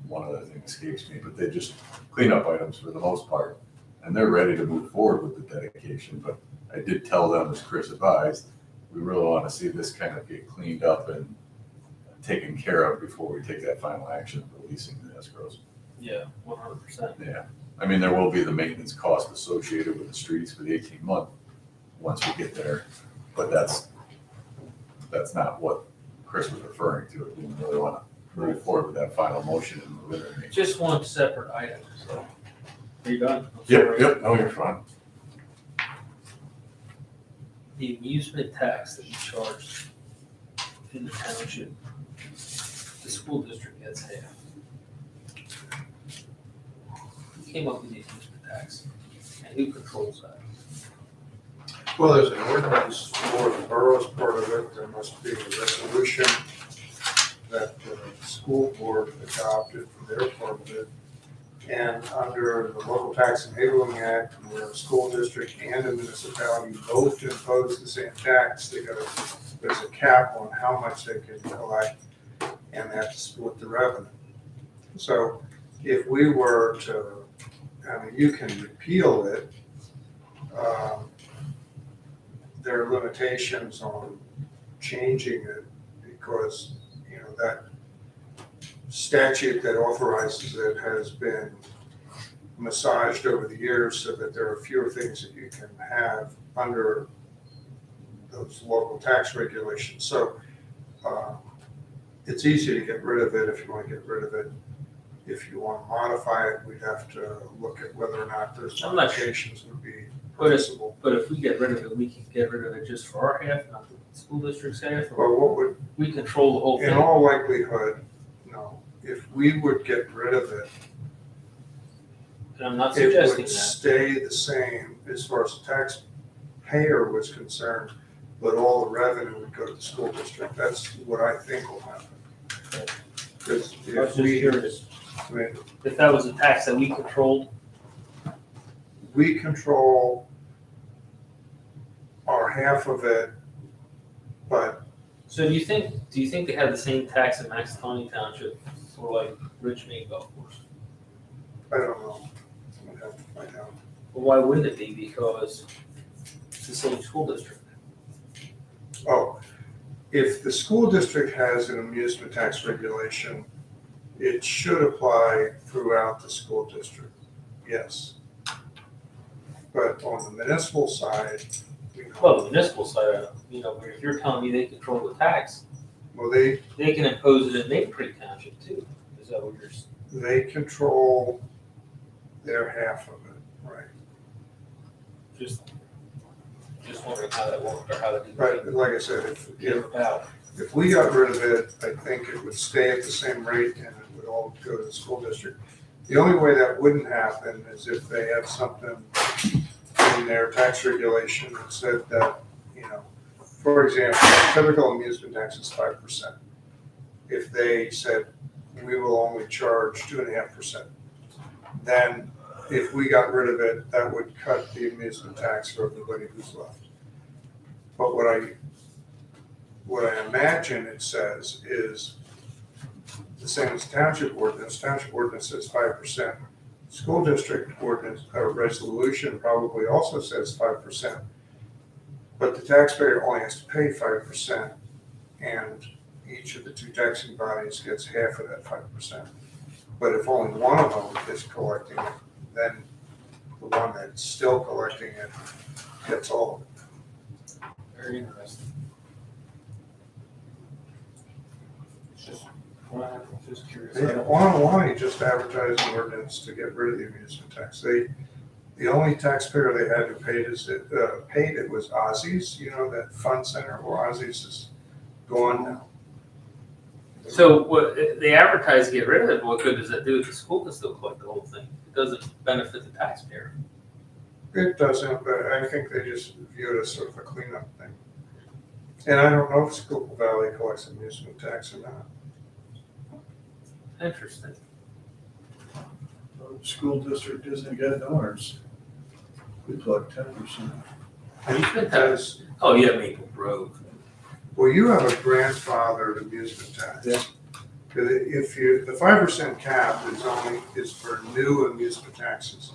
One other thing escapes me, but they just clean up items for the most part. And they're ready to move forward with the dedication, but I did tell them, as Chris advised, we really want to see this kind of get cleaned up and taken care of before we take that final action of releasing the escrows. yeah, 100%. Yeah, I mean, there will be the maintenance cost associated with the streets for the 18-month, once we get there, but that's not what Chris was referring to. We really want to move forward with that final motion and move it. Just one separate item, so. Are you done? I'm sorry. Yep, no, you're fine. The amusement tax that we charge in the township, the school district gets half. Who came up with the amusement tax? And who controls that? Well, there's an ordinance for the borough's part of it, there must be a resolution that the school board adopted for their part of it. And under the Local Tax Enabling Act, where a school district and a municipality both impose the same tax, there's a cap on how much they can collect, and they have to split the revenue. So if we were to, I mean, you can repeal it, there are limitations on changing it because, you know, that statute that authorizes it has been massaged over the years so that there are fewer things that you can have under those local tax regulations. So it's easy to get rid of it if you want to get rid of it. If you want to modify it, we'd have to look at whether or not those I'm not sure. modifications would be But if, permissible. but if we get rid of it, we can get rid of it just for our half, not the school district's half, or Well, what would, we control the whole in thing. all likelihood, no, if we would get rid of it, And I'm not it suggesting would that. stay the same as far as the taxpayer was concerned, but all the revenue would go to the school district. That's what I think will happen. Because I was if just we, curious, I mean, if that was a tax that we controlled, we control our half of it, but so do you think they have the same tax in Maxatawny Township for like Richmond Golf Course? I don't know. I'd have to find out. Well, why wouldn't it be? Because it's the same school district. Oh, if the school district has an amusement tax regulation, it should apply throughout the school district, yes. But on the municipal side, Well, the municipal side, you know, where if you're telling me they control the tax, well, they they can impose it in Maple Creek Township too. Is that what you're saying? control their half of it, right? Just wondering how that worked or how that. Right, but like I said, Came about. if we got rid of it, I think it would stay at the same rate and it would all go to the school district. The only way that wouldn't happen is if they had something in their tax regulation that said that, you know, for example, typical amusement tax is 5%. if they said, we will only charge 2.5%. Then if we got rid of it, that would cut the amusement tax for everybody who's left. But what I imagine it says is the same as township ordinance. Township ordinance says 5%. School district ordinance, resolution probably also says 5%. But the taxpayer only has to pay 5%, and each of the two taxing bodies gets half of that 5%. But if only one of them is collecting it, then the one that's still collecting it gets all of it. Very interesting. Just curious. They want to just advertise an ordinance to get rid of the amusement tax. The only taxpayer they had who paid it was Ozzy's, that fun center where Ozzy's is gone now. So what, they advertise to get rid of it, what good does that do if the school can still collect the whole thing? It doesn't benefit the taxpayer. It doesn't, but I think they just view it as sort of a cleanup thing. And I don't know if Schuylkill Valley collects amusement tax or not. Interesting. The school district isn't getting ours. We collect 10%. Because, Oh, yeah, Maple Grove. well, you have a grandfathered amusement tax. Yeah. Because if the 5% cap is for new amusement taxes.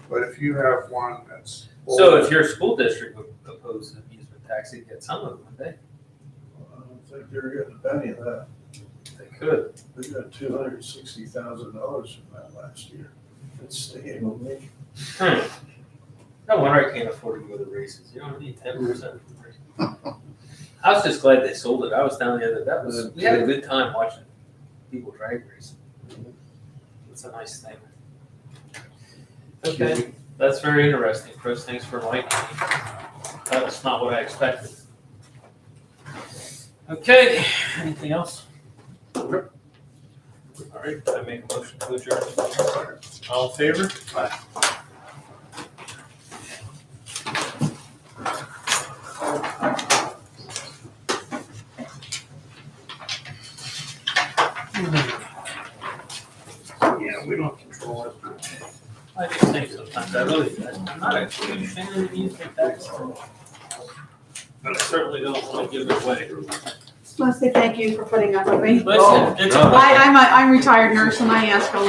But if you have one that's So old, if your school district would oppose an amusement tax, they'd get some of it, wouldn't I don't think they're getting a penny of that. they? They could. We got $260,000 from that last year. It's staying with me. No wonder I can't afford to go to the races. You don't need 10%. I was just glad they sold it. I was down the other, we had a good time watching people drag race. It's a nice thing. Okay, that's very interesting, Chris. Thanks for enlightening me. That's not what I expected. Okay, anything else? All right, I make a motion to adjourn. All in favor? Aye. yeah, we don't control it. I just think sometimes I'm not a huge fan of the amusement tax. But I certainly don't want to give it away. Just want to say thank you for putting up with me. Listen, it's a I'm a retired nurse and I ask a lot.